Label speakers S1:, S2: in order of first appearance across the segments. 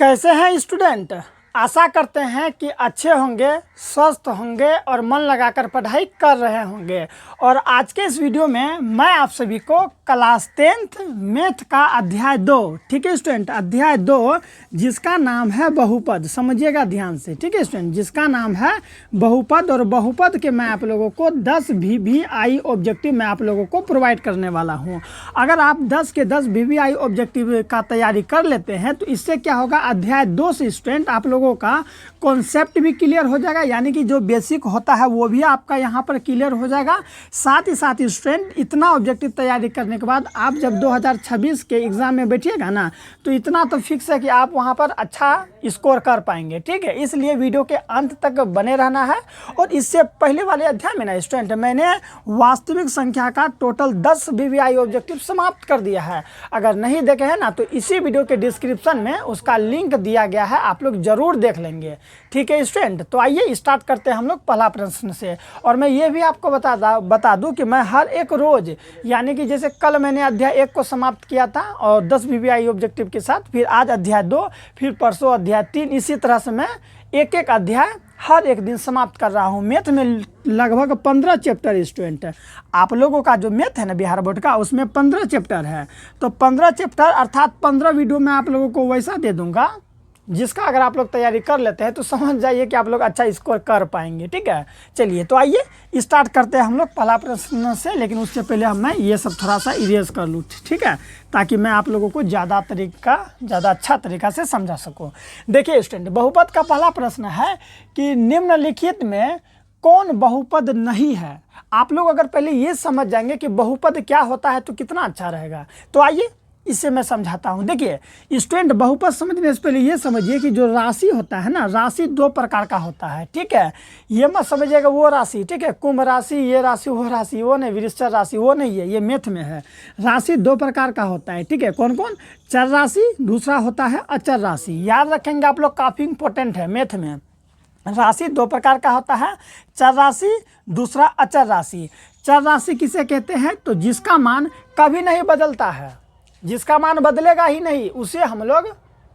S1: कैसे हैं स्टूडेंट। आशा करते हैं कि अच्छे होंगे, स्वस्थ होंगे और मन लगाकर पढ़ाई कर रहे होंगे। और आज के इस वीडियो में मैं आप सभी को क्लास 10th मैथ का अध्याय 2, ठीक है स्टूडेंट, अध्याय 2 जिसका नाम है बहुपद, समझिएगा ध्यान से, ठीक है स्टूडेंट, जिसका नाम है बहुपद। और बहुपद के मैं आप लोगों को 10 VVI ऑब्जेक्टिव मैं आप लोगों को प्रोवाइड करने वाला हूँ। अगर आप 10 के 10 VVI ऑब्जेक्टिव का तैयारी कर लेते हैं तो इससे क्या होगा, अध्याय 2 से स्टूडेंट आप लोगों का कॉन्सेप्ट भी क्लियर हो जाएगा, यानी कि जो बेसिक होता है वो भी आपका यहाँ पर क्लियर हो जाएगा। साथ ही स्टूडेंट इतना ऑब्जेक्टिव तैयारी करने के बाद आप जब 2026 के एग्ज़ाम में बैठिएगा ना, तो इतना तो फिक्स है कि आप वहाँ पर अच्छा स्कोर कर पाएंगे, ठीक है। इसलिए वीडियो के अंत तक बने रहना है। और इससे पहले वाले अध्याय में ना स्टूडेंट मैंने वास्तविक संख्या का टोटल 10 VVI ऑब्जेक्टिव समाप्त कर दिया है। अगर नहीं देखे हैं ना तो इसी वीडियो के डिस्क्रिप्शन में उसका लिंक दिया गया है, आप लोग जरूर देख लेंगे, ठीक है स्टूडेंट। तो आइए स्टार्ट करते हैं हम लोग पहला प्रश्न से। और मैं ये भी आपको बता दूं कि मैं हर एक रोज़, यानी कि जैसे कल मैंने अध्याय 1 को समाप्त किया था और 10 VVI ऑब्जेक्टिव के साथ, फिर आज अध्याय 2, फिर परसों अध्याय 3, इसी तरह से मैं एक एक अध्याय हर एक दिन समाप्त कर रहा हूँ। मैथ में लगभग 15 चैप्टर स्टूडेंट है। आप लोगों का जो मैथ है ना बिहार बोर्ड का, उसमें 15 चैप्टर है। तो 15 चैप्टर अर्थात 15 वीडियो मैं आप लोगों को वैसा दे दूंगा जिसका अगर आप लोग तैयारी कर लेते हैं तो समझ जाइए कि आप लोग अच्छा स्कोर कर पाएंगे, ठीक है। चलिए तो आइए स्टार्ट करते हैं हम लोग पहला प्रश्न से। लेकिन उससे पहले मैं ये सब थोड़ा सा इरेज कर लूँ, ठीक है, ताकि मैं आप लोगों को ज़्यादा अच्छा तरीका से समझा सकूँ। देखिए स्टूडेंट, बहुपद का पहला प्रश्न है कि निम्नलिखित में कौन बहुपद नहीं है। आप लोग अगर पहले ये समझ जाएंगे कि बहुपद क्या होता है तो कितना अच्छा रहेगा। तो आइए इससे मैं समझाता हूँ। देखिए स्टूडेंट, बहुपद समझने से पहले ये समझिए कि जो राशि होता है ना, राशि 2 प्रकार का होता है, ठीक है। ये मत समझिएगा वो राशि, ठीक है, कुंभ राशि, ये राशि, वो नहीं, वृश्चिक राशि वो नहीं है, ये मैथ में है। राशि 2 प्रकार का होता है, ठीक है। कौन कौन? चर राशि, दूसरा होता है अचर राशि। याद रखेंगे आप लोग, काफ़ी इंपॉर्टेंट है मैथ में। राशि 2 प्रकार का होता है, चर राशि, दूसरा अचर राशि। चर राशि किसे कहते हैं? तो जिसका मान कभी नहीं बदलता है, जिसका मान बदलेगा ही नहीं, उसे हम लोग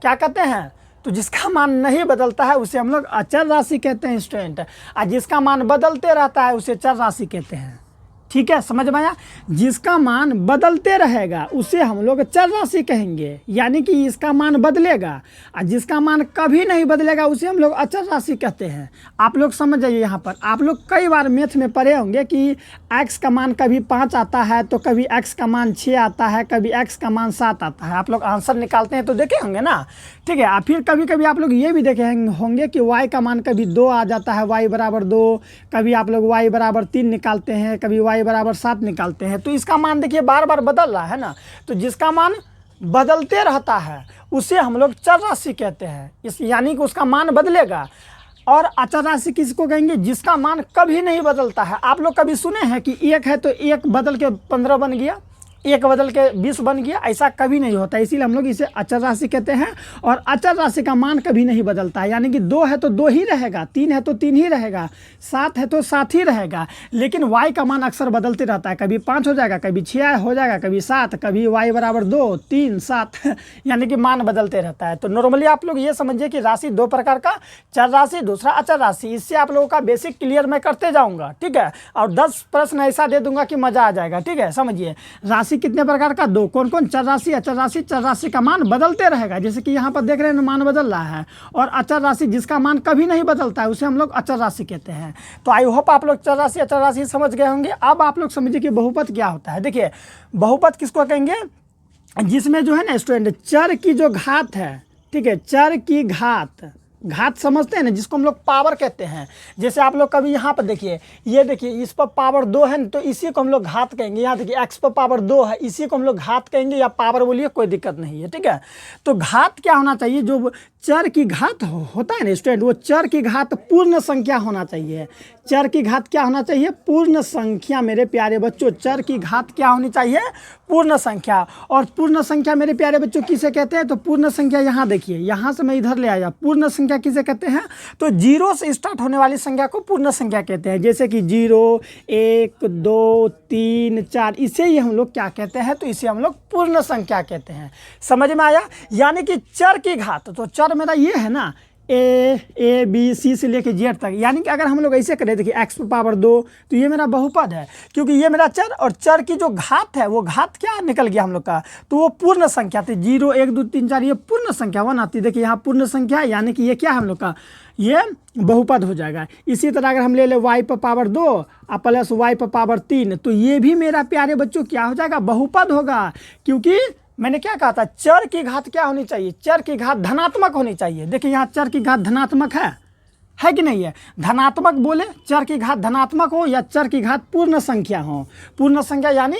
S1: क्या कहते हैं? तो जिसका मान नहीं बदलता है उसे हम लोग अचर राशि कहते हैं स्टूडेंट। और जिसका मान बदलते रहता है उसे चर राशि कहते हैं, ठीक है, समझ में आया। जिसका मान बदलते रहेगा उसे हम लोग चर राशि कहेंगे, यानी कि इसका मान बदलेगा। और जिसका मान कभी नहीं बदलेगा उसे हम लोग अचर राशि कहते हैं। आप लोग समझ जाइए, यहाँ पर आप लोग कई बार मैथ में पढ़े होंगे कि x का मान कभी 5 आता है, तो कभी x का मान 6 आता है, कभी x का मान 7 आता है। आप लोग आंसर निकालते हैं तो देखे होंगे ना, ठीक है। और फिर कभी कभी आप लोग ये भी देखे होंगे कि y का मान कभी 2 आ जाता है, y बराबर 2, कभी आप लोग y बराबर 3 निकालते हैं, कभी y बराबर 7 निकालते हैं। तो इसका मान देखिए बार बार बदल रहा है ना, तो जिसका मान बदलते रहता है उसे हम लोग चर राशि कहते हैं, इस यानी कि उसका मान बदलेगा। और अचर राशि किसको कहेंगे? जिसका मान कभी नहीं बदलता है। आप लोग कभी सुने हैं कि 1 है तो 1 बदल के 15 बन गया, 1 बदल के 20 बन गया? ऐसा कभी नहीं होता, इसीलिए हम लोग इसे अचर राशि कहते हैं। और अचर राशि का मान कभी नहीं बदलता है, यानी कि 2 है तो 2 ही रहेगा, 3 है तो 3 ही रहेगा, 7 है तो 7 ही रहेगा। लेकिन y का मान अक्सर बदलते रहता है, कभी 5 हो जाएगा, कभी 6 हो जाएगा, कभी 7, कभी y बराबर 2, 3, 7 यानी कि मान बदलते रहता है। तो नॉर्मली आप लोग ये समझिए कि राशि 2 प्रकार का, चर राशि, दूसरा अचर राशि। इससे आप लोगों का बेसिक क्लियर मैं करते जाऊँगा, ठीक है। और 10 प्रश्न ऐसा दे दूंगा कि मज़ा आ जाएगा, ठीक है। समझिए राशि कितने प्रकार का? 2। कौन कौन? चर राशि, अचर राशि। चर राशि का मान बदलते रहेगा, जैसे कि यहाँ पर देख रहे हैं मान बदल रहा है। और अचर राशि जिसका मान कभी नहीं बदलता है उसे हम लोग अचर राशि कहते हैं। तो आई होप आप लोग चर राशि, अचर राशि समझ गए होंगे। अब आप लोग समझिए कि बहुपद क्या होता है। देखिए बहुपद किसको कहेंगे? जिसमें जो है ना स्टूडेंट, चर की जो घात है, ठीक है, चर की घात समझते हैं ना, जिसको हम लोग पावर कहते हैं। जैसे आप लोग कभी यहाँ पर देखिए, ये देखिए इस पर पावर 2 है तो इसी को हम लोग घात कहेंगे। यहाँ देखिए x पर पावर 2 है, इसी को हम लोग घात कहेंगे, या पावर बोलिए, कोई दिक्कत नहीं है, ठीक है। तो घात क्या होना चाहिए? जो चर की घात होता है ना स्टूडेंट, वो चर की घात पूर्ण संख्या होना चाहिए। चर की घात क्या होना चाहिए? पूर्ण संख्या। मेरे प्यारे बच्चों, चर की घात क्या होनी चाहिए? पूर्ण संख्या। और पूर्ण संख्या मेरे प्यारे बच्चों किसे कहते हैं? तो पूर्ण संख्या यहाँ देखिए, यहाँ से मैं इधर ले आया। पूर्ण संख्या किसे कहते हैं? तो 0 से स्टार्ट होने वाली संख्या को पूर्ण संख्या कहते हैं। जैसे कि 0, 1, 2, 3, 4, इसे ही हम लोग क्या कहते हैं? तो इसे हम लोग पूर्ण संख्या कहते हैं। समझ में आया? यानी कि चर की घात, तो चर चर मेरा ये है ना, ए बी सी से लेके जेड तक, यानी कि अगर हम लोग ऐसे करें, देखिए x पावर 2 तो ये मेरा बहुपद है, क्योंकि ये मेरा चर और चर की जो घात है वो घात क्या निकल गया हम लोग का, तो वो पूर्ण संख्या थी। 0 1 2 3 4 ये पूर्ण संख्या 1 आती है। देखिए यहाँ पूर्ण संख्या है, यानी कि ये क्या है हम लोग का, ये बहुपद हो जाएगा। इसी तरह अगर हम ले y पर पावर 2 और प्लस y पर पावर 3 तो ये भी मेरा प्यारे बच्चों क्या हो जाएगा, बहुपद होगा। क्योंकि मैंने क्या कहा था, चर की घात क्या होनी चाहिए, चर की घात धनात्मक होनी चाहिए। देखिए यहाँ चर की घात धनात्मक है कि नहीं है, धनात्मक बोले चर की घात धनात्मक हो या चर की घात पूर्ण संख्या हो, पूर्ण संख्या यानी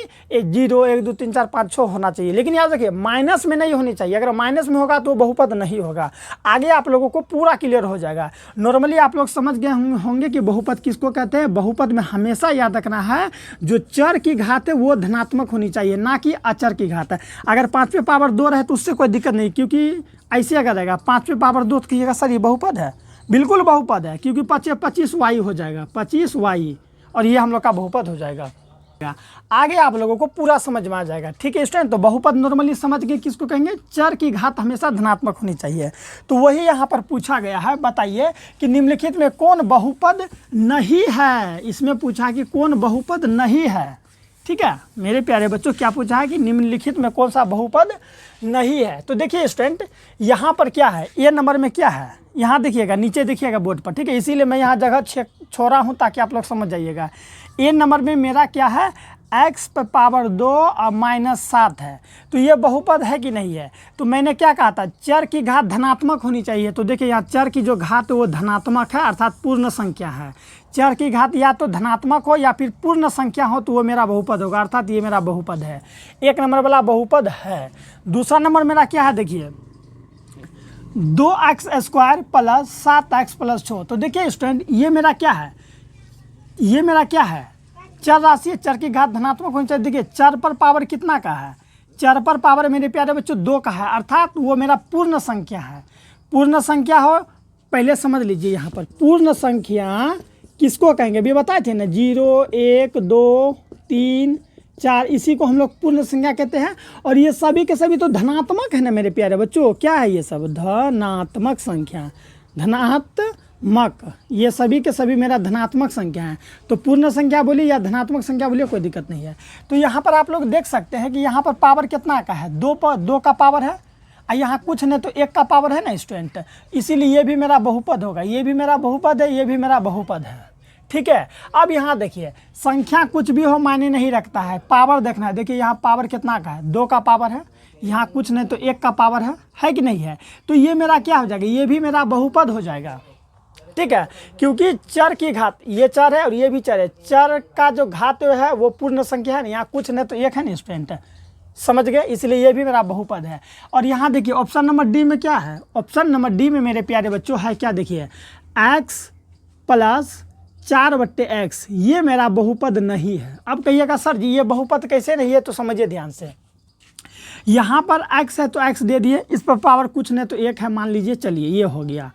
S1: 0 1 2 3 4 5 6 होना चाहिए। लेकिन याद रखिए माइनस में नहीं होनी चाहिए, अगर माइनस में होगा तो बहुपद नहीं होगा। आगे आप लोगों को पूरा क्लियर हो जाएगा। नॉर्मली आप लोग समझ गए होंगे कि बहुपद किसको कहते हैं। बहुपद में हमेशा याद रखना है जो चर की घात है वो धनात्मक होनी चाहिए, ना कि अचर की घात है। अगर 5 पावर 2 रहे तो उससे कोई दिक्कत नहीं, क्योंकि ऐसे अगर रहेगा 5 पावर 2 तो कहिएगा सर ये बहुपद है, बिल्कुल बहुपद है, क्योंकि 25y हो जाएगा, 25y, और ये हम लोग का बहुपद हो जाएगा। आगे आप लोगों को पूरा समझ में आ जाएगा। ठीक है स्टूडेंट, तो बहुपद नॉर्मली समझ गए किसको कहेंगे, चर की घात हमेशा धनात्मक होनी चाहिए। तो वही यहाँ पर पूछा गया है, बताइए कि निम्नलिखित में कौन बहुपद नहीं है। इसमें पूछा कि कौन बहुपद नहीं है। ठीक है मेरे प्यारे बच्चों, क्या पूछा है कि निम्नलिखित में कौन सा बहुपद नहीं है। तो देखिए स्टूडेंट यहाँ पर क्या है, ए नंबर में क्या है, यहाँ देखिएगा, नीचे देखिएगा बोर्ड पर। ठीक है, इसीलिए मैं यहाँ जगह छोड़ा हूँ ताकि आप लोग समझ जाइएगा। ए नंबर में मेरा क्या है, x पर पावर 2 और -7 है। तो ये बहुपद है कि नहीं है। तो मैंने क्या कहा था, चर की घात धनात्मक होनी चाहिए। तो देखिए यहाँ चर की जो घात है वो धनात्मक है, अर्थात पूर्ण संख्या है। चर की घात या तो धनात्मक हो या फिर पूर्ण संख्या हो तो वो मेरा बहुपद होगा, अर्थात ये मेरा बहुपद है। एक नंबर वाला बहुपद है। दूसरा नंबर मेरा क्या है, देखिए 2x² प्लस 7x प्लस 6। तो देखिए स्टूडेंट ये मेरा क्या है, ये मेरा क्या है, चर राशि है, चर की घात धनात्मक होनी चाहिए। देखिए चर पर पावर कितना का है, चर पर पावर मेरे प्यारे बच्चों 2 का है, अर्थात वो मेरा पूर्ण संख्या है। पूर्ण संख्या हो, पहले समझ लीजिए यहाँ पर पूर्ण संख्या किसको कहेंगे, भी बताए थे ना, 0 1 2 3 4, इसी को हम लोग पूर्ण संख्या कहते हैं। और ये सभी के सभी तो धनात्मक है ना मेरे प्यारे बच्चों, क्या है ये सब, धनात्मक संख्या, धनात्मक, ये सभी के सभी मेरा धनात्मक संख्या है। तो पूर्ण संख्या बोलिए या धनात्मक संख्या बोलिए कोई दिक्कत नहीं है। तो यहाँ पर आप लोग देख सकते हैं कि यहाँ पर पावर कितना का है, 2 का पावर है, और यहाँ कुछ नहीं तो 1 का पावर है ना स्टूडेंट, इसीलिए ये भी मेरा बहुपद होगा, ये भी मेरा बहुपद है, ये भी मेरा बहुपद है। ठीक है, अब यहाँ देखिए संख्या कुछ भी हो मायने नहीं रखता है, पावर देखना है। देखिए यहाँ पावर कितना का है, 2 का पावर है, यहाँ कुछ नहीं तो 1 का पावर है कि नहीं है। तो ये मेरा क्या हो जाएगा, ये भी मेरा बहुपद हो जाएगा। ठीक है, क्योंकि चर की घात, ये चर है और ये भी चर है, चर का जो घात है वो पूर्ण संख्या है ना, यहाँ कुछ नहीं तो 1 है ना स्टूडेंट, समझ गए, इसलिए ये भी मेरा बहुपद है। और यहाँ देखिए ऑप्शन नंबर डी में क्या है, ऑप्शन नंबर डी में मेरे प्यारे बच्चों है क्या, देखिए x प्लस 4/x, ये मेरा बहुपद नहीं है। अब कहिएगा सर जी ये बहुपद कैसे नहीं है, तो समझिए ध्यान से, यहाँ पर x है तो x दे दिए, इस पर पावर कुछ नहीं तो 1 है मान लीजिए, चलिए ये हो गया,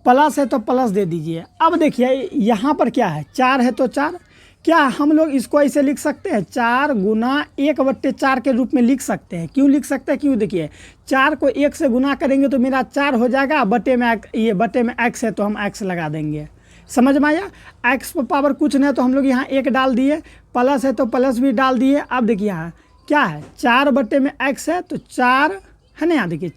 S1: प्लस है तो प्लस दे दीजिए। अब देखिए यहाँ पर क्या है, 4 है तो 4, क्या हम लोग इसको ऐसे लिख सकते हैं, 4 गुना 1/4 के रूप में लिख सकते हैं। क्यों लिख सकते हैं, क्यों, देखिए 4 को 1 से गुना करेंगे तो मेरा 4 हो जाएगा, बटे में ये बटे में x है तो हम x लगा देंगे, समझ में आया। x पर पावर कुछ नहीं तो हम लोग यहाँ 1 डाल दिए, प्लस है तो प्लस भी डाल दिए। अब देखिए यहाँ क्या है, 4 बटे में x है तो 4 है ना, यहाँ देखिए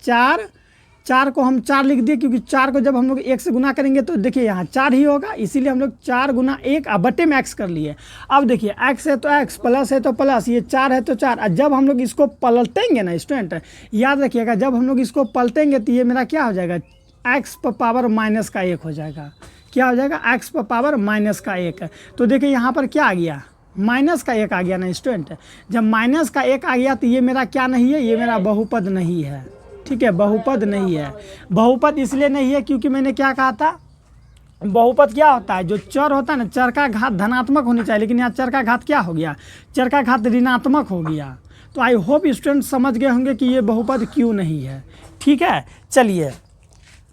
S1: 4 को हम 4 लिख दिए, क्योंकि 4 को जब हम लोग 1 से गुना करेंगे तो देखिए यहाँ 4 ही होगा, इसीलिए हम लोग 4 गुना 1 बटे में x कर लिए। अब देखिए x है तो x, प्लस है तो प्लस, ये 4 है तो 4, और जब हम लोग इसको पलटेंगे ना स्टूडेंट, याद रखिएगा जब हम लोग इसको पलटेंगे तो ये मेरा क्या हो जाएगा, x पर पावर -1 हो जाएगा। क्या हो जाएगा, x पर पावर -1। तो देखिए यहाँ पर क्या आ गया, -1 आ गया ना स्टूडेंट। जब -1 आ गया तो ये मेरा क्या नहीं है, ये मेरा बहुपद नहीं है। ठीक है, बहुपद नहीं है। बहुपद इसलिए नहीं है क्योंकि मैंने क्या कहा था, बहुपद क्या होता है, जो चर होता है ना, चर का घात धनात्मक होनी चाहिए, लेकिन यहाँ चर का घात क्या हो गया, चर का घात ऋणात्मक हो गया। तो आई होप स्टूडेंट समझ गए होंगे कि ये बहुपद क्यों नहीं है। ठीक है, चलिए,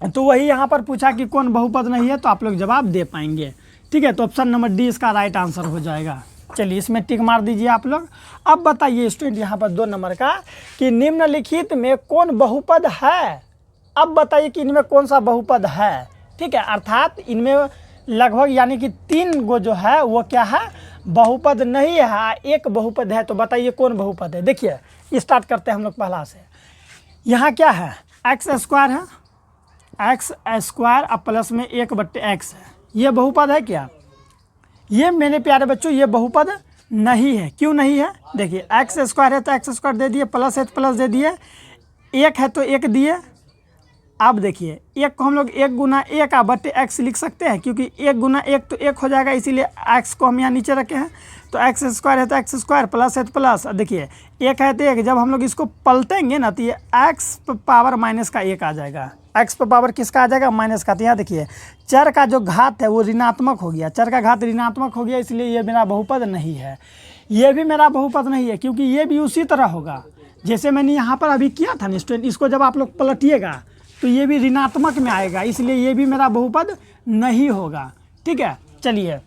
S1: तो वही यहाँ पर पूछा कि कौन बहुपद नहीं है, तो आप लोग जवाब दे पाएंगे। ठीक है, तो ऑप्शन नंबर डी इसका राइट आंसर हो जाएगा। चलिए इसमें टिक मार दीजिए आप लोग। अब बताइए स्टूडेंट यहाँ पर 2 नंबर का कि निम्नलिखित में कौन बहुपद है, अब बताइए कि इनमें कौन सा बहुपद है, ठीक है। अर्थात इनमें लगभग यानी कि 3 गो जो है वो क्या है, बहुपद नहीं है, एक बहुपद है। तो बताइए कौन बहुपद है। देखिए स्टार्ट करते हैं हम लोग पहला से। यहाँ क्या है, एक्स स्क्वायर है, एक्स स्क्वायर अब प्लस में 1/x है, ये बहुपद है क्या। ये मेरे प्यारे बच्चों ये बहुपद नहीं है। क्यों नहीं है, देखिए एक्स स्क्वायर है तो एक्स स्क्वायर दे दिए, प्लस है तो प्लस दे दिए, 1 है तो 1 दिए। अब देखिए 1 को हम लोग 1 गुना 1/x लिख सकते हैं, क्योंकि 1 गुना 1 तो 1 हो जाएगा, इसीलिए x को हम यहाँ नीचे रखे हैं। तो एक्स स्क्वायर है तो एक्स स्क्वायर, प्लस है तो प्लस। देखिए 1 है तो 1, जब हम लोग इसको पलटेंगे ना तो ये x पावर माइनस का 1 आ जाएगा। x पावर किसका आ जाएगा, माइनस का। तो यहाँ देखिए चर का जो घात है वो ऋणात्मक हो गया, चर का घात ऋणात्मक हो गया, इसलिए ये मेरा बहुपद नहीं है। ये भी मेरा बहुपद नहीं है, क्योंकि ये भी उसी तरह होगा जैसे मैंने यहाँ पर अभी किया था ना स्टूडेंट। इसको जब आप लोग पलटिएगा तो ये भी ऋणात्मक में आएगा, इसलिए ये भी मेरा बहुपद नहीं होगा, ठीक है। चलिए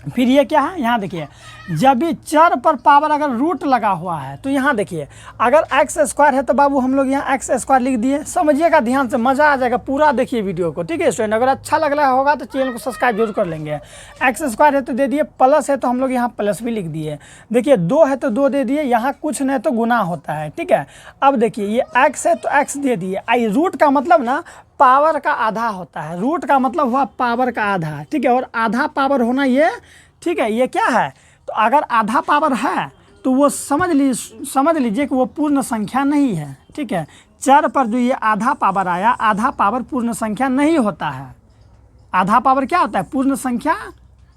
S1: फिर ये क्या है, यहाँ देखिए जब भी चर पर पावर अगर रूट लगा हुआ है तो यहाँ देखिए अगर एक्स स्क्वायर है तो बाबू हम लोग यहाँ एक्स स्क्वायर लिख दिए। समझिएगा ध्यान से, मज़ा आ जाएगा, पूरा देखिए वीडियो को, ठीक है स्टूडेंट। अगर अच्छा लग रहा होगा तो चैनल को सब्सक्राइब जरूर कर लेंगे। एक्स स्क्वायर है तो दे दिए, प्लस है तो हम लोग यहाँ प्लस भी लिख दिए। देखिए 2 है तो 2 दे दिए, यहाँ कुछ नहीं तो गुना होता है, ठीक है। अब देखिए ये एक्स है तो एक्स दे दिए। आई रूट का मतलब ना पावर का आधा होता है, रूट का मतलब हुआ पावर का आधा, ठीक है। और आधा पावर होना ये, ठीक है, ये क्या है, तो अगर आधा पावर है तो वो समझ लीजिए कि वो पूर्ण संख्या नहीं है, ठीक है। चर पर जो ये आधा पावर आया, आधा पावर पूर्ण संख्या नहीं होता है। आधा पावर क्या होता है, पूर्ण संख्या,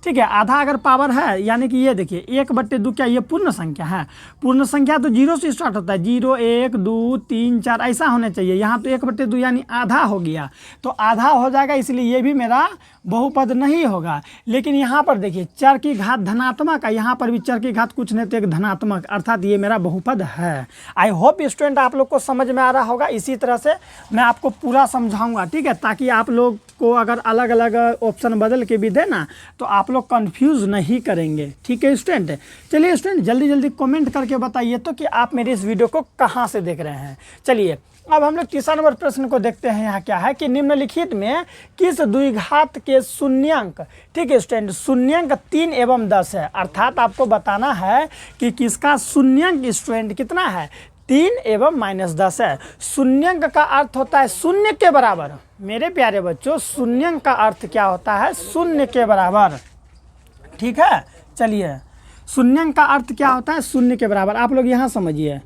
S1: ठीक है। आधा अगर पावर है यानी कि ये देखिए 1/2 क्या ये पूर्ण संख्या है। पूर्ण संख्या तो 0 से स्टार्ट होता है, 0 1 2 3 4 ऐसा होना चाहिए। यहाँ तो 1/2 यानी आधा हो गया, तो आधा हो जाएगा, इसलिए ये भी मेरा बहुपद नहीं होगा। लेकिन यहाँ पर देखिए चर की घात धनात्मक है, यहाँ पर भी चर की घात कुछ नहीं तो एक धनात्मक, अर्थात ये मेरा बहुपद है। आई होप स्टूडेंट आप लोग को समझ में आ रहा होगा। इसी तरह से मैं आपको पूरा समझाऊंगा, ठीक है, ताकि आप लोग को अगर अलग अलग ऑप्शन बदल के भी देना तो आप लोग कंफ्यूज नहीं करेंगे, ठीक है स्टूडेंट। चलिए स्टूडेंट जल्दी जल्दी कमेंट करके बताइए तो कि आप मेरे इस वीडियो को कहाँ से देख रहे हैं। चलिए अब हम लोग तीसरा नंबर प्रश्न को देखते हैं। यहाँ क्या है कि निम्नलिखित में किस द्विघात के शून्यंक, ठीक है स्टूडेंट, शून्यंक 3 एवं 10 है। अर्थात आपको बताना है कि किसका शून्यंक स्टूडेंट कितना है, 3 एवं -10 है। शून्यंक का अर्थ होता है शून्य के बराबर। मेरे प्यारे बच्चों शून्यंक का अर्थ क्या होता है, शून्य के बराबर, ठीक है। चलिए शून्यंक का अर्थ क्या होता है, शून्य के बराबर। आप लोग यहाँ समझिए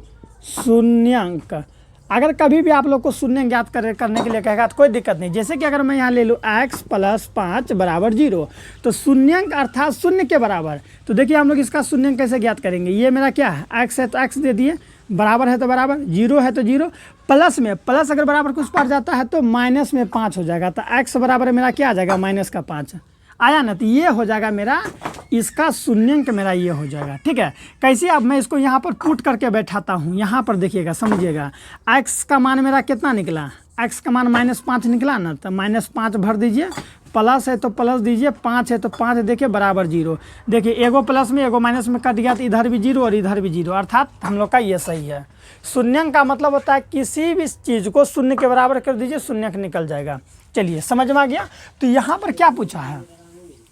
S1: शून्यंक, अगर कभी भी आप लोग को शून्य ज्ञात करने के लिए कहेगा तो कोई दिक्कत नहीं। जैसे कि अगर मैं यहाँ ले लूँ x + 5 = 0, तो शून्यंक अर्थात शून्य के बराबर। तो देखिए हम लोग इसका शून्यंक कैसे ज्ञात करेंगे। ये मेरा क्या है, x है तो x दे दिए, बराबर है तो बराबर, 0 है तो 0, प्लस में प्लस अगर बराबर कुछ पर जाता है तो माइनस में 5 हो जाएगा। तो x बराबर मेरा क्या आ जाएगा, -5 आया ना, तो ये हो जाएगा मेरा, इसका शून्यंक मेरा ये हो जाएगा, ठीक है। कैसे, अब मैं इसको यहाँ पर पुट करके बैठाता हूँ। यहाँ पर देखिएगा समझिएगा, x का मान मेरा कितना निकला, x का मान -5 निकला ना, तो -5 भर दीजिए, प्लस है तो प्लस दीजिए, 5 है तो 5 देखिए बराबर 0। देखिए एगो प्लस में एगो माइनस में कट गया तो इधर भी 0 और इधर भी 0, अर्थात हम लोग का ये सही है। शून्यंक का मतलब होता है किसी भी चीज़ को शून्य के बराबर कर दीजिए, शून्यंक निकल जाएगा। चलिए समझ में आ गया। तो यहाँ पर क्या पूछा है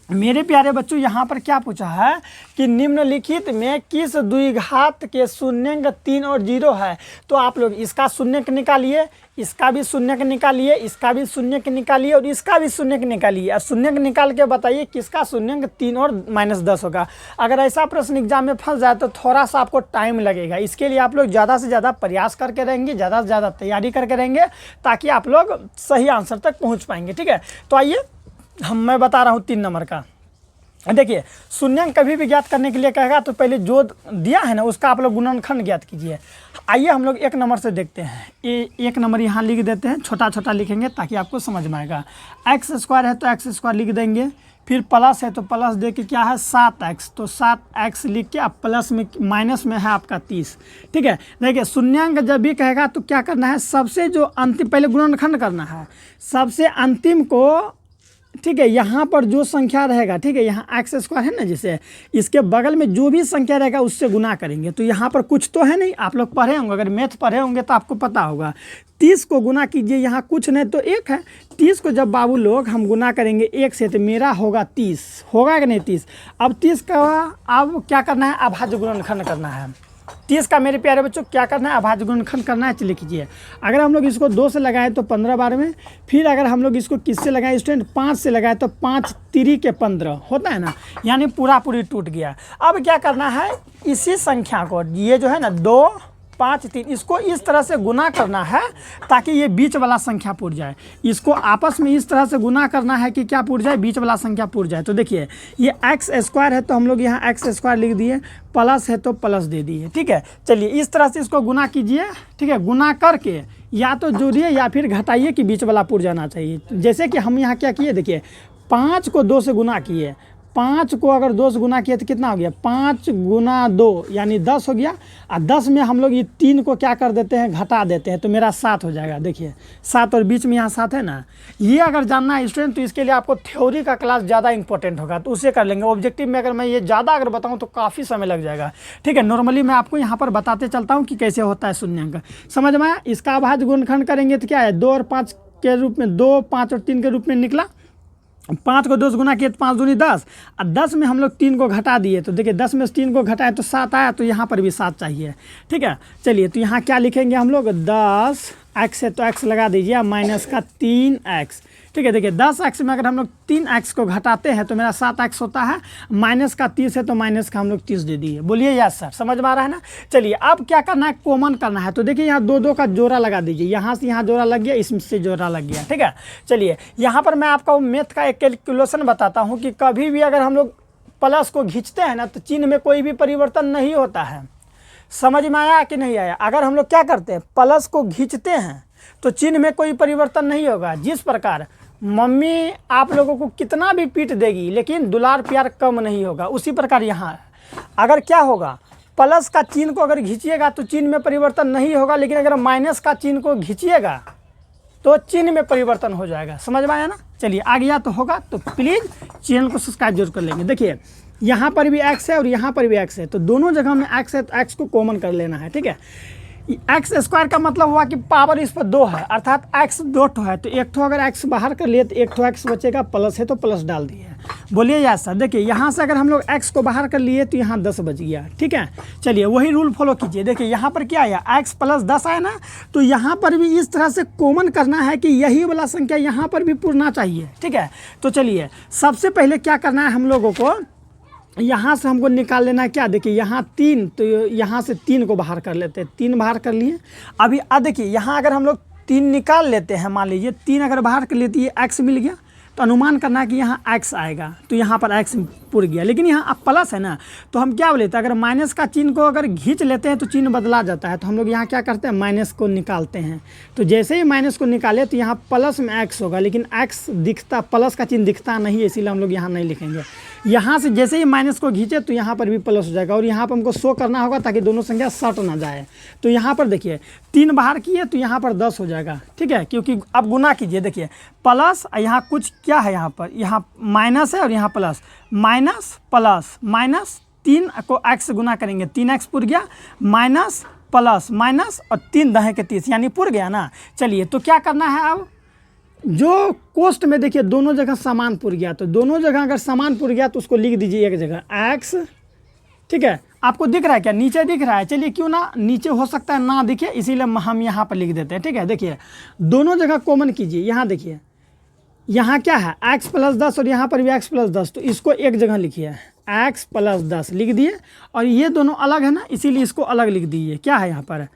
S1: मेरे प्यारे बच्चों, यहाँ पर क्या पूछा है कि निम्नलिखित में किस द्विघात के शून्यंक 3 और 0 है। तो आप लोग इसका शून्यंक निकालिए, इसका भी शून्यंक निकालिए, इसका भी शून्यंक निकालिए और इसका भी शून्यंक निकालिए, और शून्यंक निकाल के बताइए किसका शून्यंक 3 और -10 होगा। अगर ऐसा प्रश्न एग्जाम में फंस जाए तो थोड़ा सा आपको टाइम लगेगा। इसके लिए आप लोग ज़्यादा से ज़्यादा प्रयास करके रहेंगे, ज़्यादा से ज़्यादा तैयारी करके रहेंगे, ताकि आप लोग सही आंसर तक पहुँच पाएंगे, ठीक है। तो आइए मैं बता रहा हूँ 3 नंबर का। देखिए शून्यंक कभी भी ज्ञात करने के लिए कहेगा तो पहले जो दिया है ना उसका आप लोग गुणनखंड ज्ञात कीजिए। आइए हम लोग 1 नंबर से देखते हैं। 1 नंबर यहाँ लिख देते हैं, छोटा छोटा लिखेंगे ताकि आपको समझ में आएगा। x² है तो x² लिख देंगे, फिर प्लस है तो प्लस दे के क्या है 7x, तो 7x लिख के आप प्लस में माइनस में है आपका 30, ठीक है। देखिए शून्यंक जब भी कहेगा तो क्या करना है, सबसे जो अंतिम, पहले गुणनखंड करना है, सबसे अंतिम को ठीक है, यहाँ पर जो संख्या रहेगा, ठीक है, यहाँ एक्स स्क्वायर है ना, जैसे इसके बगल में जो भी संख्या रहेगा उससे गुना करेंगे। तो यहाँ पर कुछ तो है नहीं, आप लोग पढ़े होंगे, अगर मैथ पढ़े होंगे तो आपको पता होगा 30 को गुना कीजिए, यहाँ कुछ नहीं तो 1 है। 30 को जब बाबू लोग हम गुना करेंगे 1 से तो मेरा होगा 30, होगा कि नहीं 30। अब 30 का अब क्या करना है, अभाज्य गुणनखंड करना है। 30 का मेरे प्यारे बच्चों क्या करना है, अभाज्य गुणनखंड करना है। चलिए कीजिए। अगर हम लोग इसको 2 से लगाएं तो 15 बार में, फिर अगर हम लोग इसको किससे लगाएं स्टूडेंट, 5 से लगाएं तो 5 3 के 15 होता है ना, यानी पूरी टूट गया। अब क्या करना है, इसी संख्या को, ये जो है ना 2 5 3, इसको इस तरह से गुना करना है ताकि ये बीच वाला संख्या पूर जाए। इसको आपस में इस तरह से गुना करना है कि क्या पूर जाए, बीच वाला संख्या पूर जाए। तो देखिए ये एक्स स्क्वायर है तो हम लोग यहाँ एक्स स्क्वायर लिख दिए, प्लस है तो प्लस दे दिए, ठीक है। चलिए इस तरह से इसको गुना कीजिए, ठीक है। गुना करके या तो जोड़िए या फिर घटाइए कि बीच वाला पूर जाना चाहिए। जैसे कि हम यहाँ क्या किए, देखिए 5 को 2 से गुना किए, 5 को अगर 2 से गुना किया तो कितना हो गया, 5 गुना 2 यानी 10 हो गया। और 10 में हम लोग ये 3 को क्या कर देते हैं, घटा देते हैं, तो मेरा 7 हो जाएगा। देखिए 7 और बीच में यहाँ 7 है ना। ये अगर जानना है स्टूडेंट तो इसके लिए आपको थ्योरी का क्लास ज़्यादा इंपॉर्टेंट होगा, तो उसे कर लेंगे। ऑब्जेक्टिव में अगर मैं ये ज़्यादा अगर बताऊँ तो काफ़ी समय लग जाएगा, ठीक है। नॉर्मली मैं आपको यहाँ पर बताते चलता हूँ कि कैसे होता है शून्यांक, समझ में आया। इसका अभाज्य गुणनखंड करेंगे तो क्या है, 2 और 5 के रूप में, 2 5 और 3 के रूप में निकला। 5 को 2 से गुना किए तो 5 दूनी 10, और 10 में हम लोग 3 को घटा दिए, तो देखिए 10 में से 3 को घटाए तो 7 आया, तो यहाँ पर भी 7 चाहिए, ठीक है। चलिए तो यहाँ क्या लिखेंगे हम लोग, 10 एक्स है तो एक्स लगा दीजिए, माइनस का 3x, ठीक है। देखिए 10x में अगर हम लोग 3x को घटाते हैं तो मेरा 7x होता है, माइनस का 30 है तो माइनस का हम लोग 30 दे दिए। बोलिए यस सर, समझ में आ रहा है ना। चलिए अब क्या करना है, कॉमन करना है। तो देखिए यहाँ 2 का जोड़ा लगा दीजिए, यहाँ से यहाँ जोड़ा लग गया, इसमें से जोड़ा लग गया, ठीक है। चलिए यहाँ पर मैं आपको मैथ का एक कैलकुलेशन बताता हूँ कि कभी भी अगर हम लोग प्लस को खींचते हैं ना तो चिन्ह में कोई भी परिवर्तन नहीं होता है। समझ में आया कि नहीं आया। अगर हम लोग क्या करते हैं, प्लस को खींचते हैं तो चिन्ह में कोई परिवर्तन नहीं होगा। जिस प्रकार मम्मी आप लोगों को कितना भी पीट देगी लेकिन दुलार प्यार कम नहीं होगा, उसी प्रकार यहाँ अगर क्या होगा, प्लस का चिन्ह को अगर खींचिएगा तो चिन्ह में परिवर्तन नहीं होगा, लेकिन अगर माइनस का चिन्ह को खींचिएगा तो चिन्ह में परिवर्तन हो जाएगा। समझ में आया ना। चलिए आ गया तो होगा, तो प्लीज़ चैनल को सब्सक्राइब जरूर कर लेंगे। देखिए यहाँ पर भी एक्स है और यहाँ पर भी एक्स है, तो दोनों जगह में एक्स है तो एक्स को कॉमन कर लेना है, ठीक है। एक्स स्क्वायर का मतलब हुआ कि पावर इस पर 2 है, अर्थात एक्स 2 ठो है, तो एक ठो अगर एक्स बाहर कर लिए तो एक ठो एक्स बचेगा, प्लस है तो प्लस डाल दिए। बोलिए यार सर। देखिए यहाँ से अगर हम लोग एक्स को बाहर कर लिए तो यहाँ 10 बच गया, ठीक है। चलिए वही रूल फॉलो कीजिए। देखिए यहाँ पर क्या आया, एक्स प्लस 10 आया ना, तो यहाँ पर भी इस तरह से कॉमन करना है कि यही वाला संख्या यहाँ पर भी पूरना चाहिए, ठीक है। तो चलिए सबसे पहले क्या करना है हम लोगों को, यहाँ से हमको निकाल लेना है क्या, देखिए यहाँ 3, तो यहाँ से 3 को बाहर कर लेते हैं, 3 बाहर कर लिए। अभी देखिए यहाँ अगर हम लोग 3 निकाल लेते हैं, मान लीजिए 3 अगर बाहर कर लिए तो ये x मिल गया, तो अनुमान करना है कि यहाँ x आएगा, तो यहाँ पर x पुर गया। लेकिन यहाँ अब प्लस है ना, तो हम क्या बोले थे, अगर माइनस का चिन्ह को अगर खींच लेते हैं तो चिन्ह बदला जाता है, तो हम लोग यहाँ क्या करते हैं, माइनस को निकालते हैं। तो जैसे ही माइनस को निकाले तो यहाँ प्लस में x होगा, लेकिन x दिखता, प्लस का चिन्ह दिखता नहीं है, इसीलिए हम लोग यहाँ नहीं लिखेंगे। यहाँ से जैसे ही माइनस को खींचे तो यहाँ पर भी प्लस हो जाएगा, और यहाँ पर हमको शो करना होगा ताकि दोनों संख्या सट ना जाए। तो यहाँ पर देखिए 3 बाहर किए तो यहाँ पर 10 हो जाएगा, ठीक है, क्योंकि अब गुना कीजिए। देखिए प्लस, यहाँ कुछ क्या है, यहाँ पर यहाँ माइनस है और यहाँ प्लस, माइनस प्लस माइनस, 3 को x से गुना करेंगे 3x पुर गया, माइनस प्लस माइनस और 3 दहे के 30 यानी पुर गया ना। चलिए तो क्या करना है, अब जो कोष्ट में देखिए दोनों जगह समान पुर गया, तो दोनों जगह अगर समान पुर गया तो उसको लिख दीजिए एक जगह x, ठीक है। आपको दिख रहा है क्या, नीचे दिख रहा है, चलिए क्यों ना, नीचे हो सकता है ना दिखे, इसीलिए हम यहाँ पर लिख देते हैं, ठीक है। देखिए दोनों जगह कॉमन कीजिए, यहाँ देखिए यहाँ क्या है, x प्लस 10 और यहाँ पर भी x प्लस 10, तो इसको एक जगह लिखिए, x प्लस 10 लिख दिए, और ये दोनों अलग है ना, इसीलिए इसको अलग लिख दीजिए। क्या है यहाँ पर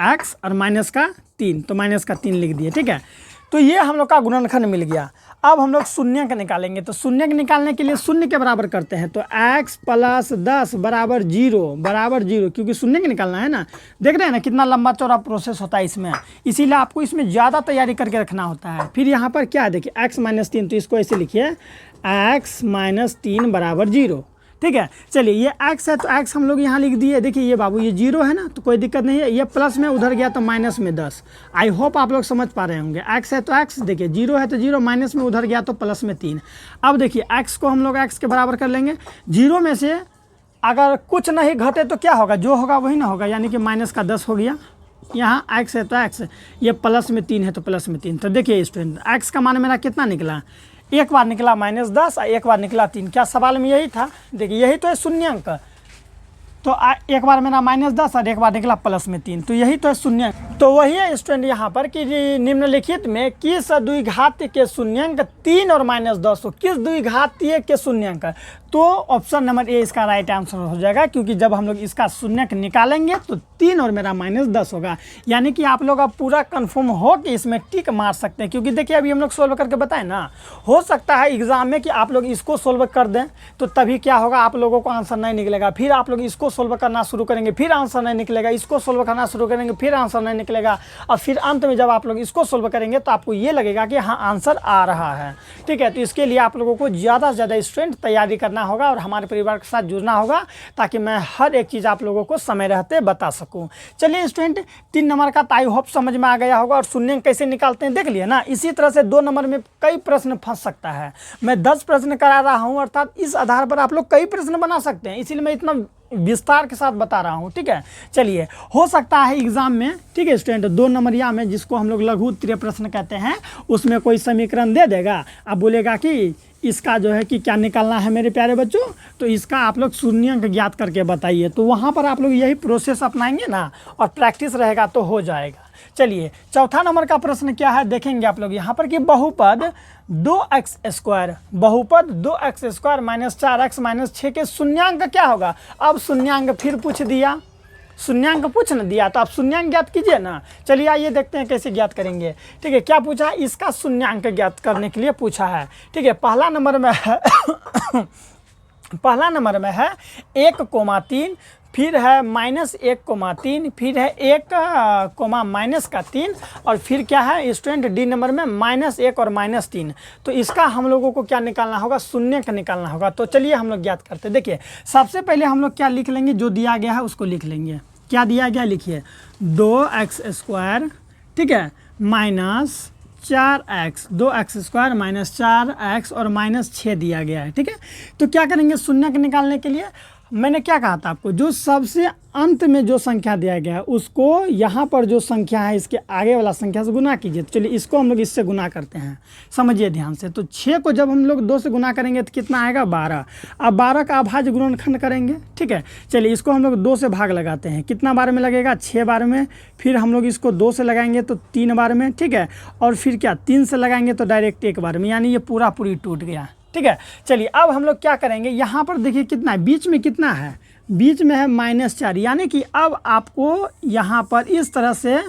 S1: x और माइनस का 3, तो माइनस का 3 लिख दिए, ठीक है। तो ये हम लोग का गुणनखंड मिल गया। अब हम लोग शून्यक निकालेंगे, तो शून्यक निकालने के लिए शून्य के बराबर करते हैं, तो x प्लस 10 बराबर 0, क्योंकि शून्यक निकालना है ना। देख रहे हैं ना कितना लंबा चौड़ा प्रोसेस होता है इसमें, इसीलिए आपको इसमें ज़्यादा तैयारी करके रखना होता है। फिर यहाँ पर क्या है, देखिए x माइनस 3, तो इसको ऐसे लिखिए x माइनस 3 बराबर 0, ठीक है। चलिए ये x है तो x हम लोग यहाँ लिख दिए। देखिए ये बाबू ये 0 है ना, तो कोई दिक्कत नहीं है। ये प्लस में उधर गया तो माइनस में 10। आई होप आप लोग समझ पा रहे होंगे। x है तो x, देखिए 0 है तो 0, माइनस में उधर गया तो प्लस में 3। अब देखिए x को हम लोग x के बराबर कर लेंगे। 0 में से अगर कुछ नहीं घटे तो क्या होगा, जो होगा वही ना होगा, यानी कि माइनस का 10 हो गया। यहाँ x है तो x, ये प्लस में 3 है तो प्लस में 3। तो देखिए स्टूडेंट x का मान मेरा कितना निकला, एक बार निकला -10 और एक बार निकला 3। क्या सवाल में यही था? देखिए यही तो है शून्यंक। तो एक बार मेरा -10 और एक बार निकला प्लस में 3, तो यही तो है शून्यंक। तो वही है स्टूडेंट यहाँ पर कि निम्नलिखित में किस द्विघात के शून्यंक 3 और -10 हो, किस द्विघातीय के शून्यंक। तो ऑप्शन नंबर ए इसका राइट आंसर हो जाएगा, क्योंकि जब हम लोग इसका शून्यंक निकालेंगे तो 3 और मेरा -10 होगा। यानी कि आप लोग अब पूरा कंफर्म हो कि इसमें टिक मार सकते हैं, क्योंकि देखिए अभी हम लोग सोल्व करके बताएं ना, हो सकता है एग्जाम में कि आप लोग इसको सोल्व कर दें तो तभी क्या होगा, आप लोगों को आंसर नहीं निकलेगा। फिर आप लोग इसको सोल्व करना शुरू करेंगे, फिर आंसर नहीं निकलेगा, इसको सोल्व करना शुरू करेंगे, फिर आंसर नहीं निकलेगा, और फिर अंत में जब आप लोग इसको सोल्व करेंगे तो आपको ये लगेगा कि हाँ आंसर आ रहा है। ठीक है, तो इसके लिए आप लोगों को ज़्यादा से ज़्यादा स्टूडेंट तैयारी करना होगा और हमारे परिवार के साथ जुड़ना होगा, ताकि मैं हर एक चीज़ आप लोगों को समय रहते बता सकूं। चलिए स्टूडेंट 3 नंबर का आई होप समझ में आ गया होगा, और शून्यंक कैसे निकालते हैं देख लिए ना। इसी तरह से 2 नंबर में कई प्रश्न फंस सकता है। मैं 10 प्रश्न करा रहा हूँ, अर्थात इस आधार पर आप लोग कई प्रश्न बना सकते हैं, इसीलिए मैं इतना विस्तार के साथ बता रहा हूँ। ठीक है, चलिए हो सकता है एग्जाम में, ठीक है स्टूडेंट, 2 नंबरिया में जिसको हम लोग लघु उत्तरीय प्रश्न कहते हैं, उसमें कोई समीकरण दे देगा, अब बोलेगा कि इसका जो है कि क्या निकालना है मेरे प्यारे बच्चों, तो इसका आप लोग शून्यंक ज्ञात करके बताइए। तो वहाँ पर आप लोग यही प्रोसेस अपनाएंगे ना, और प्रैक्टिस रहेगा तो हो जाएगा। चलिए चौथा नंबर का प्रश्न क्या है देखेंगे आप लोग यहाँ पर कि बहुपद 2x², बहुपद 2x² -4x -6 के शून्यंक क्या होगा। अब शून्यंक फिर पूछ दिया, शून्यंक पूछ न दिया, तो आप शून्यंक ज्ञात कीजिए ना। चलिए आइए देखते हैं कैसे ज्ञात करेंगे। ठीक है, क्या पूछा है, इसका शून्यंक ज्ञात करने के लिए पूछा है। ठीक है, पहला नंबर में है पहला नंबर में है 1,3, फिर है -1,3, फिर है 1, -3, और फिर क्या है स्टूडेंट डी नंबर में -1 और -3। तो इसका हम लोगों को क्या निकालना होगा, शून्यंक निकालना होगा। तो चलिए हम लोग ज्ञात करते हैं। देखिए सबसे पहले हम लोग क्या लिख लेंगे, जो दिया गया है उसको लिख लेंगे। क्या दिया गया लिखिए, 2x², ठीक है, -4x, 2x² -4x और -6 दिया गया है। ठीक है, तो क्या करेंगे शून्यंक निकालने के लिए, मैंने क्या कहा था आपको, जो सबसे अंत में जो संख्या दिया गया है उसको यहाँ पर जो संख्या है इसके आगे वाला संख्या से गुना कीजिए। तो चलिए इसको हम लोग इससे गुना करते हैं, समझिए ध्यान से। तो 6 को जब हम लोग 2 से गुना करेंगे तो कितना आएगा, 12। अब 12 का अभाज्य गुणनखंड करेंगे। ठीक है, चलिए इसको हम लोग 2 से भाग लगाते हैं, कितना बार में लगेगा, 6 बार में। फिर हम लोग इसको 2 से लगाएंगे तो 3 बार में। ठीक है, और फिर क्या 3 से लगाएंगे तो डायरेक्ट 1 बार में, यानी ये पूरी टूट गया। ठीक है, चलिए अब हम लोग क्या करेंगे, यहाँ पर देखिए कितना है, बीच में कितना है, बीच में है -4, यानी कि अब आपको यहाँ पर इस तरह से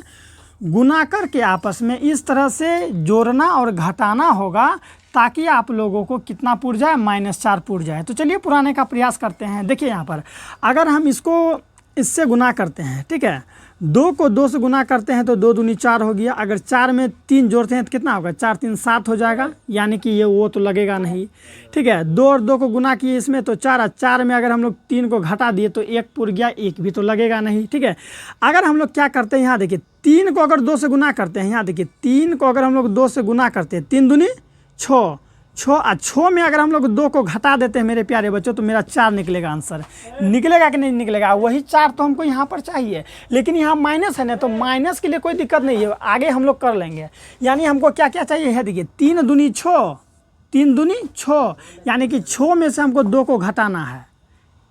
S1: गुना करके आपस में इस तरह से जोड़ना और घटाना होगा, ताकि आप लोगों को कितना पुर जाए, -4 पुर जाए। तो चलिए पुराने का प्रयास करते हैं। देखिए यहाँ पर अगर हम इसको इससे गुना करते हैं, ठीक है, 2 को 2 से गुना करते हैं तो 2 दूनी 4 हो गया। अगर 4 में 3 जोड़ते हैं तो कितना होगा, 4 3 7 हो जाएगा, यानी कि ये वो तो लगेगा नहीं। ठीक है, 2 और 2 को गुना किए इसमें तो 4, 4 में अगर हम लोग 3 को घटा दिए तो 1 पुर गया, 1 भी तो लगेगा नहीं। ठीक है, अगर हम लोग क्या करते हैं, यहाँ देखिए 3 को अगर 2 से गुना करते हैं, यहाँ देखिए 3 को अगर हम लोग 2 से गुना करते हैं, 3 दूनी 6, 6 में अगर हम लोग 2 को घटा देते हैं मेरे प्यारे बच्चों, तो मेरा 4 निकलेगा। आंसर निकलेगा कि नहीं निकलेगा, वही 4 तो हमको यहाँ पर चाहिए, लेकिन यहाँ माइनस है ना, तो माइनस के लिए कोई दिक्कत नहीं है, आगे हम लोग कर लेंगे। यानी हमको क्या क्या चाहिए है, देखिए 3 दूनी 6, 3 दूनी 6, यानी कि 6 में से हमको 2 को घटाना है,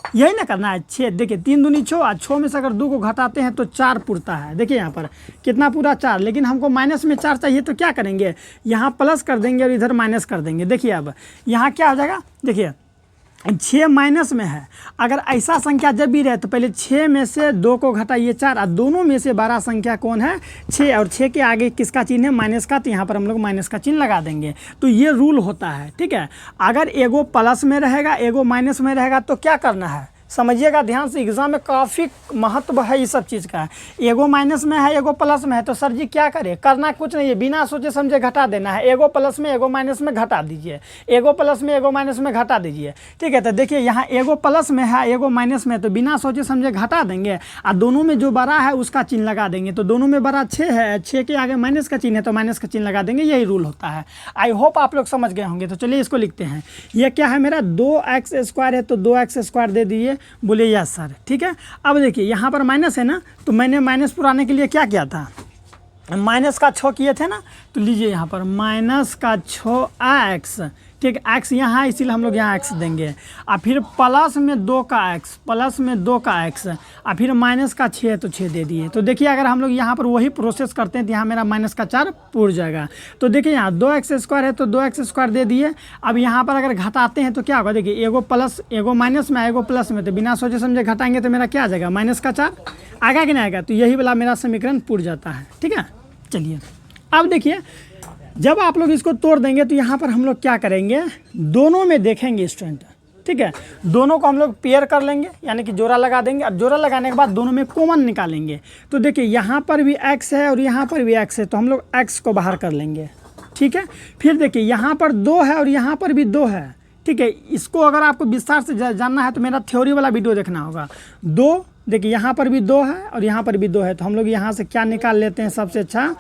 S1: यही ना करना है। 6 देखिए 3 दूनी 6 और 6 में से अगर 2 को घटाते हैं तो 4 पुरता है। देखिए यहाँ पर कितना पूरा 4, लेकिन हमको माइनस में 4 चाहिए, तो क्या करेंगे, यहाँ प्लस कर देंगे और इधर माइनस कर देंगे। देखिए अब यहाँ क्या हो जाएगा, देखिए 6 माइनस में है। अगर ऐसा संख्या जब भी रहे तो पहले 6 में से 2 को घटाइए 4, और दोनों में से बड़ा संख्या कौन है, 6, और 6 के आगे किसका चिन्ह है, माइनस का, तो यहाँ पर हम लोग माइनस का चिन्ह लगा देंगे। तो ये रूल होता है। ठीक है, अगर एगो प्लस में रहेगा एगो माइनस में रहेगा तो क्या करना है, समझिएगा ध्यान से, एग्जाम में काफ़ी महत्व है इस सब चीज़ का। एगो माइनस में है, एगो प्लस में है, तो सर जी क्या करें, करना कुछ नहीं है, बिना सोचे समझे घटा देना है। एगो प्लस में एगो माइनस में घटा दीजिए, एगो प्लस में एगो माइनस में घटा दीजिए, ठीक है। तो देखिए यहाँ एगो प्लस में है, एगो माइनस में है, तो बिना सोचे समझे घटा देंगे और दोनों में जो बड़ा है उसका चिन्ह लगा देंगे। तो दोनों में बड़ा 6 है, 6 के आगे माइनस का चिन्ह है तो माइनस का चिन्ह लगा देंगे, यही रूल होता है। आई होप आप लोग समझ गए होंगे। तो चलिए इसको लिखते हैं। ये क्या है मेरा 2x² है, तो 2x² दे दिए, बोले यस सर, ठीक है। अब देखिए यहाँ पर माइनस है ना, तो मैंने माइनस पुराने के लिए क्या किया था, माइनस का 6 किए थे ना, तो लीजिए यहाँ पर माइनस का 6x, ठीक है। x यहाँ है इसीलिए हम लोग यहाँ x देंगे, और फिर प्लस में 2 का x, प्लस में 2 का x, और फिर माइनस का 6 है तो 6 दे दिए। तो देखिए अगर हम लोग यहाँ पर वही प्रोसेस करते हैं तो यहाँ मेरा माइनस का 4 पूर जाएगा। तो देखिए यहाँ 2x² है तो 2x² दे दिए। अब यहाँ पर अगर घटाते हैं तो क्या होगा, देखिए एगो प्लस एगो माइनस में एगो प्लस में, तो बिना सोचे समझे घटाएंगे तो मेरा क्या आ जाएगा, माइनस का 4 आएगा कि नहीं आएगा। तो यही वाला मेरा समीकरण पूर जाता है, ठीक है। चलिए अब देखिए जब आप लोग इसको तोड़ देंगे तो यहाँ पर हम लोग क्या करेंगे, दोनों में देखेंगे स्टूडेंट, ठीक है। दोनों को हम लोग पेयर कर लेंगे, यानी कि जोड़ा लगा देंगे, और जोड़ा लगाने के बाद दोनों में कॉमन निकालेंगे। तो देखिए यहाँ पर भी x है और यहाँ पर भी x है, तो हम लोग x को बाहर कर लेंगे, ठीक है। फिर देखिए यहाँ पर 2 है और यहाँ पर भी 2 है, ठीक है। इसको अगर आपको विस्तार से जानना है तो मेरा थ्योरी वाला वीडियो देखना होगा। 2 देखिए यहाँ पर भी 2 है और यहाँ पर भी 2 है, तो हम लोग यहाँ से क्या निकाल लेते हैं, सबसे अच्छा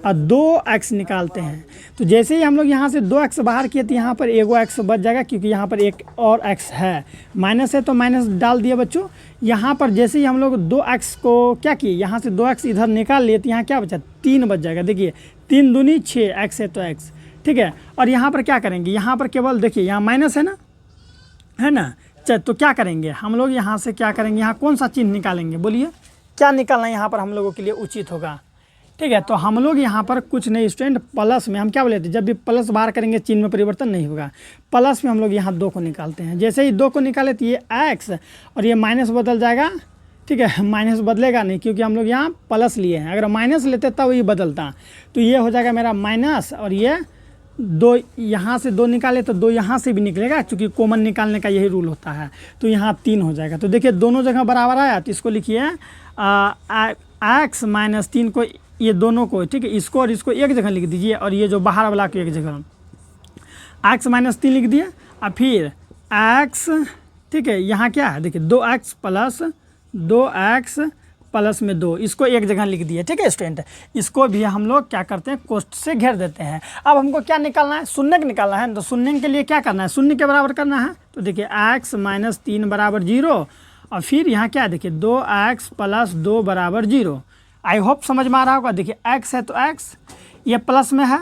S1: 2x निकालते हैं। तो जैसे ही हम लोग यहाँ से 2x बाहर किए तो यहाँ पर एगो x बच जाएगा, क्योंकि यहाँ पर एक और x है, माइनस है तो माइनस डाल दिए बच्चों। यहाँ पर जैसे ही हम लोग 2x को क्या किए, यहाँ से 2x इधर निकाल लिए तो यहाँ क्या बचा, 3 बच जाएगा। देखिए 3 दूनी 6, x है तो x, ठीक है। और यहाँ पर क्या करेंगे, यहाँ पर केवल देखिए यहाँ माइनस है ना। तो क्या करेंगे हम लोग, यहाँ से क्या करेंगे, यहाँ कौन सा चिन्ह निकालेंगे, बोलिए क्या निकालना यहाँ पर हम लोगों के लिए उचित होगा, ठीक है। तो हम लोग यहाँ पर कुछ नहीं स्टूडेंट, प्लस में हम क्या बोले थे, जब भी प्लस बाहर करेंगे चिन्ह में परिवर्तन नहीं होगा। प्लस में हम लोग यहाँ 2 को निकालते हैं। जैसे ही 2 को निकाले तो ये x और ये माइनस बदल जाएगा, ठीक है। माइनस बदलेगा नहीं क्योंकि हम लोग यहाँ प्लस लिए हैं, अगर माइनस लेते तब ये बदलता। तो ये हो जाएगा मेरा माइनस, और ये 2 यहाँ से 2 निकाले तो 2 यहाँ से भी निकलेगा, क्योंकि कॉमन निकालने का यही रूल होता है। तो यहाँ 3 हो जाएगा। तो देखिए दोनों जगह बराबर आया, तो इसको लिखिए x माइनस 3 को, ये दोनों को, ठीक है, इसको और इसको एक जगह लिख दीजिए, और ये जो बाहर वाला को एक जगह, x माइनस 3 लिख दिए, और फिर x, ठीक है। यहाँ क्या है देखिए 2x प्लस में 2, इसको एक जगह लिख दिए, ठीक है स्टूडेंट। इसको भी हम लोग क्या करते हैं, कोष्ठ से घेर देते हैं। अब हमको क्या निकालना है, शून्य निकालना है। तो शून्य के लिए क्या करना है, शून्य के बराबर करना है। तो देखिए x माइनस 3 बराबर 0, और फिर यहाँ क्या है देखिए 2x प्लस 2 बराबर 0। आई होप समझ में आ रहा होगा। देखिए x है तो x, ये प्लस में है,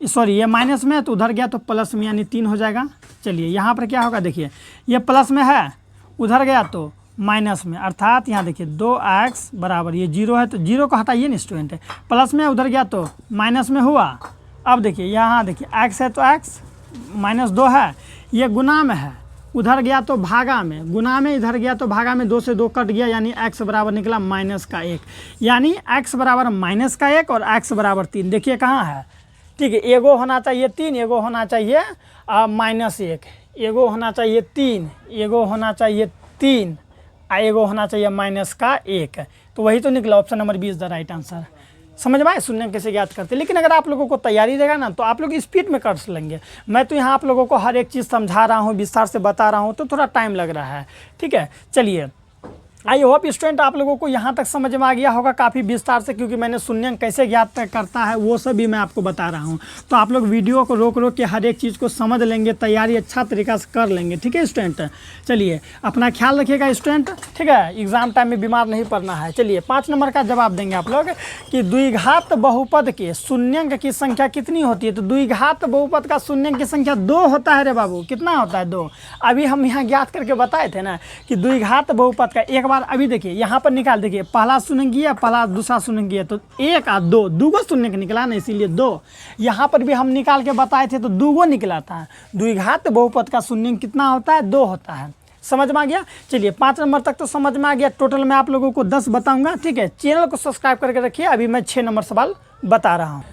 S1: सॉरी ये माइनस में है तो उधर गया तो प्लस में, यानी 3 हो जाएगा। चलिए यहाँ पर क्या होगा, देखिए ये प्लस में है, उधर गया तो माइनस में, अर्थात यहाँ देखिए 2x बराबर, ये 0 है तो 0 को हटाइए ना स्टूडेंट, प्लस में उधर गया तो माइनस में हुआ। अब देखिए यहाँ देखिए x है तो x, माइनस 2 है, ये गुना में है, उधर गया तो भागा में, गुना में इधर गया तो भागा में, 2 से 2 कट गया, यानी x बराबर निकला माइनस का 1, यानी x बराबर माइनस का 1 और x बराबर 3। देखिए कहाँ है, ठीक है। एगो होना चाहिए 3, एगो होना चाहिए माइनस 1, एगो होना चाहिए 3, एगो होना चाहिए 3, एगो होना चाहिए माइनस का 1। तो वही तो निकला, option number 20 the right answer. समझ में आए शून्य कैसे ज्ञात करते हैं। लेकिन अगर आप लोगों को तैयारी रहेगा ना तो आप लोग स्पीड में कर लेंगे। मैं तो यहाँ आप लोगों को हर एक चीज़ समझा रहा हूँ, विस्तार से बता रहा हूँ, तो थोड़ा टाइम लग रहा है, ठीक है। चलिए आई होप स्टूडेंट आप लोगों को यहाँ तक समझ में आ गया होगा काफ़ी विस्तार से, क्योंकि मैंने शून्य कैसे ज्ञात करता है वो सब भी मैं आपको बता रहा हूँ। तो आप लोग वीडियो को रोक रोक के हर एक चीज़ को समझ लेंगे, तैयारी अच्छा तरीका से कर लेंगे, ठीक है स्टूडेंट। चलिए अपना ख्याल रखिएगा स्टूडेंट, ठीक है। एग्जाम टाइम में बीमार नहीं पड़ना है। चलिए 5 नंबर का जवाब देंगे आप लोग कि द्विघात बहुपद के शून्यंक की संख्या कितनी होती है। तो द्विघात बहुपद का शून्यंक की संख्या 2 होता है रे बाबू। कितना होता है, 2। अभी हम यहाँ ज्ञात करके बताए थे ना कि द्विघात बहुपद का, एक बार अभी देखिए यहाँ पर निकाल, देखिए पहला शून्य किया, पहला दूसरा शून्य किया, तो 1 और 2, 2 गो शून्य निकला ना, इसीलिए 2। यहाँ पर भी हम निकाल के बताए थे तो 2 गो निकला था। द्विघात बहुपद का शून्य कितना होता है, 2 होता है। समझ में आ गया। चलिए 5 नंबर तक तो समझ में आ गया। टोटल मैं आप लोगों को 10 बताऊंगा, ठीक है। चैनल को सब्सक्राइब करके रखिए। अभी मैं 6 नंबर सवाल बता रहा हूँ।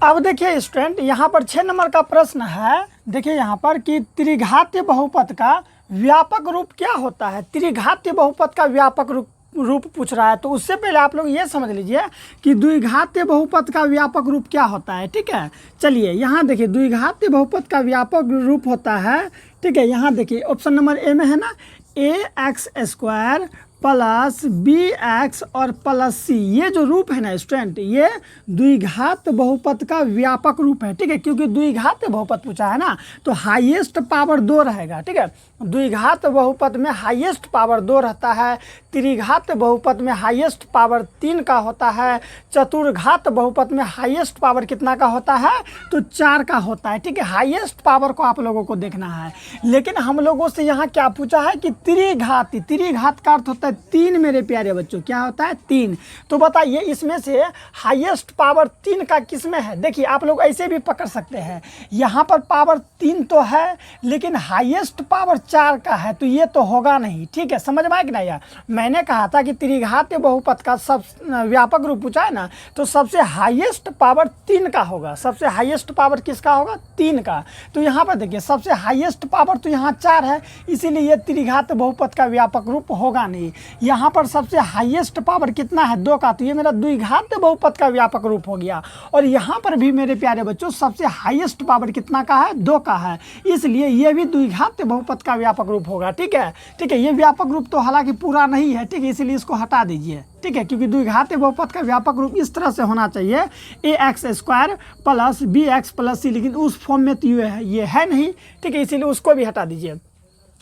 S1: अब देखिए स्टूडेंट यहाँ पर 6 नंबर का प्रश्न है, देखिए यहाँ पर कि त्रिघातीय बहुपद का व्यापक रूप क्या होता है, त्रिघातीय बहुपद का व्यापक रूप पूछ रहा है। तो उससे पहले आप लोग ये समझ लीजिए कि द्विघातीय बहुपद का व्यापक रूप क्या होता है। ठीक है, चलिए यहाँ देखिए द्विघातीय बहुपद का व्यापक रूप होता है। ठीक है, यहाँ देखिए ऑप्शन नंबर ए में है ना, ax² प्लस bx और प्लस c, ये जो रूप है ना स्टूडेंट, ये द्विघात बहुपद का व्यापक रूप है। ठीक है, क्योंकि द्विघात बहुपद पूछा है ना, तो हाईएस्ट पावर 2 रहेगा। ठीक है, द्विघात बहुपद में हाईएस्ट पावर 2 रहता है, त्रिघात बहुपद में हाईएस्ट पावर 3 का होता है, चतुर्घात बहुपद में हाईएस्ट पावर कितना का होता है, तो 4 का होता है। ठीक है, हाईएस्ट पावर को आप लोगों को देखना है। लेकिन हम लोगों से यहाँ क्या पूछा है कि त्रिघाती, त्रिघात का अर्थ होता है 3 मेरे प्यारे बच्चों, क्या होता है 3। तो बताइए इसमें से हाईएस्ट पावर 3 का किस में है। देखिए आप लोग ऐसे भी पकड़ सकते हैं, यहाँ पर पावर 3 तो है लेकिन हाईएस्ट पावर 4 का है, तो ये तो होगा नहीं। ठीक है, समझ में आया कि नहीं यार। मैंने कहा था कि त्रिघातीय बहुपद का सब व्यापक रूप पूछा है ना, तो सबसे हाईएस्ट पावर 3 का होगा। सबसे हाईएस्ट पावर किसका होगा, 3 का। तो यहाँ पर देखिए सबसे हाईएस्ट पावर तो यहाँ 4 है, इसीलिए ये त्रिघातीय बहुपद का व्यापक रूप होगा नहीं। यहाँ पर सबसे हाईएस्ट पावर कितना है, 2 का, तो ये मेरा द्विघातीय बहुपद का व्यापक रूप हो गया। और यहाँ पर भी मेरे प्यारे बच्चों सबसे हाईएस्ट पावर कितना का है, 2 का है, इसलिए ये भी द्विघातीय बहुपद का व्यापक रूप होगा। ठीक है, ठीक है, ये व्यापक रूप तो हालांकि पूरा नहीं है। ठीक है, इसीलिए इसको हटा दीजिए। ठीक है, क्योंकि द्विघातीय बहुपद का व्यापक रूप इस तरह से होना चाहिए, ax² plus bx plus c, लेकिन उस फॉर्म में तो ये है नहीं। ठीक है, इसीलिए उसको भी हटा दीजिए।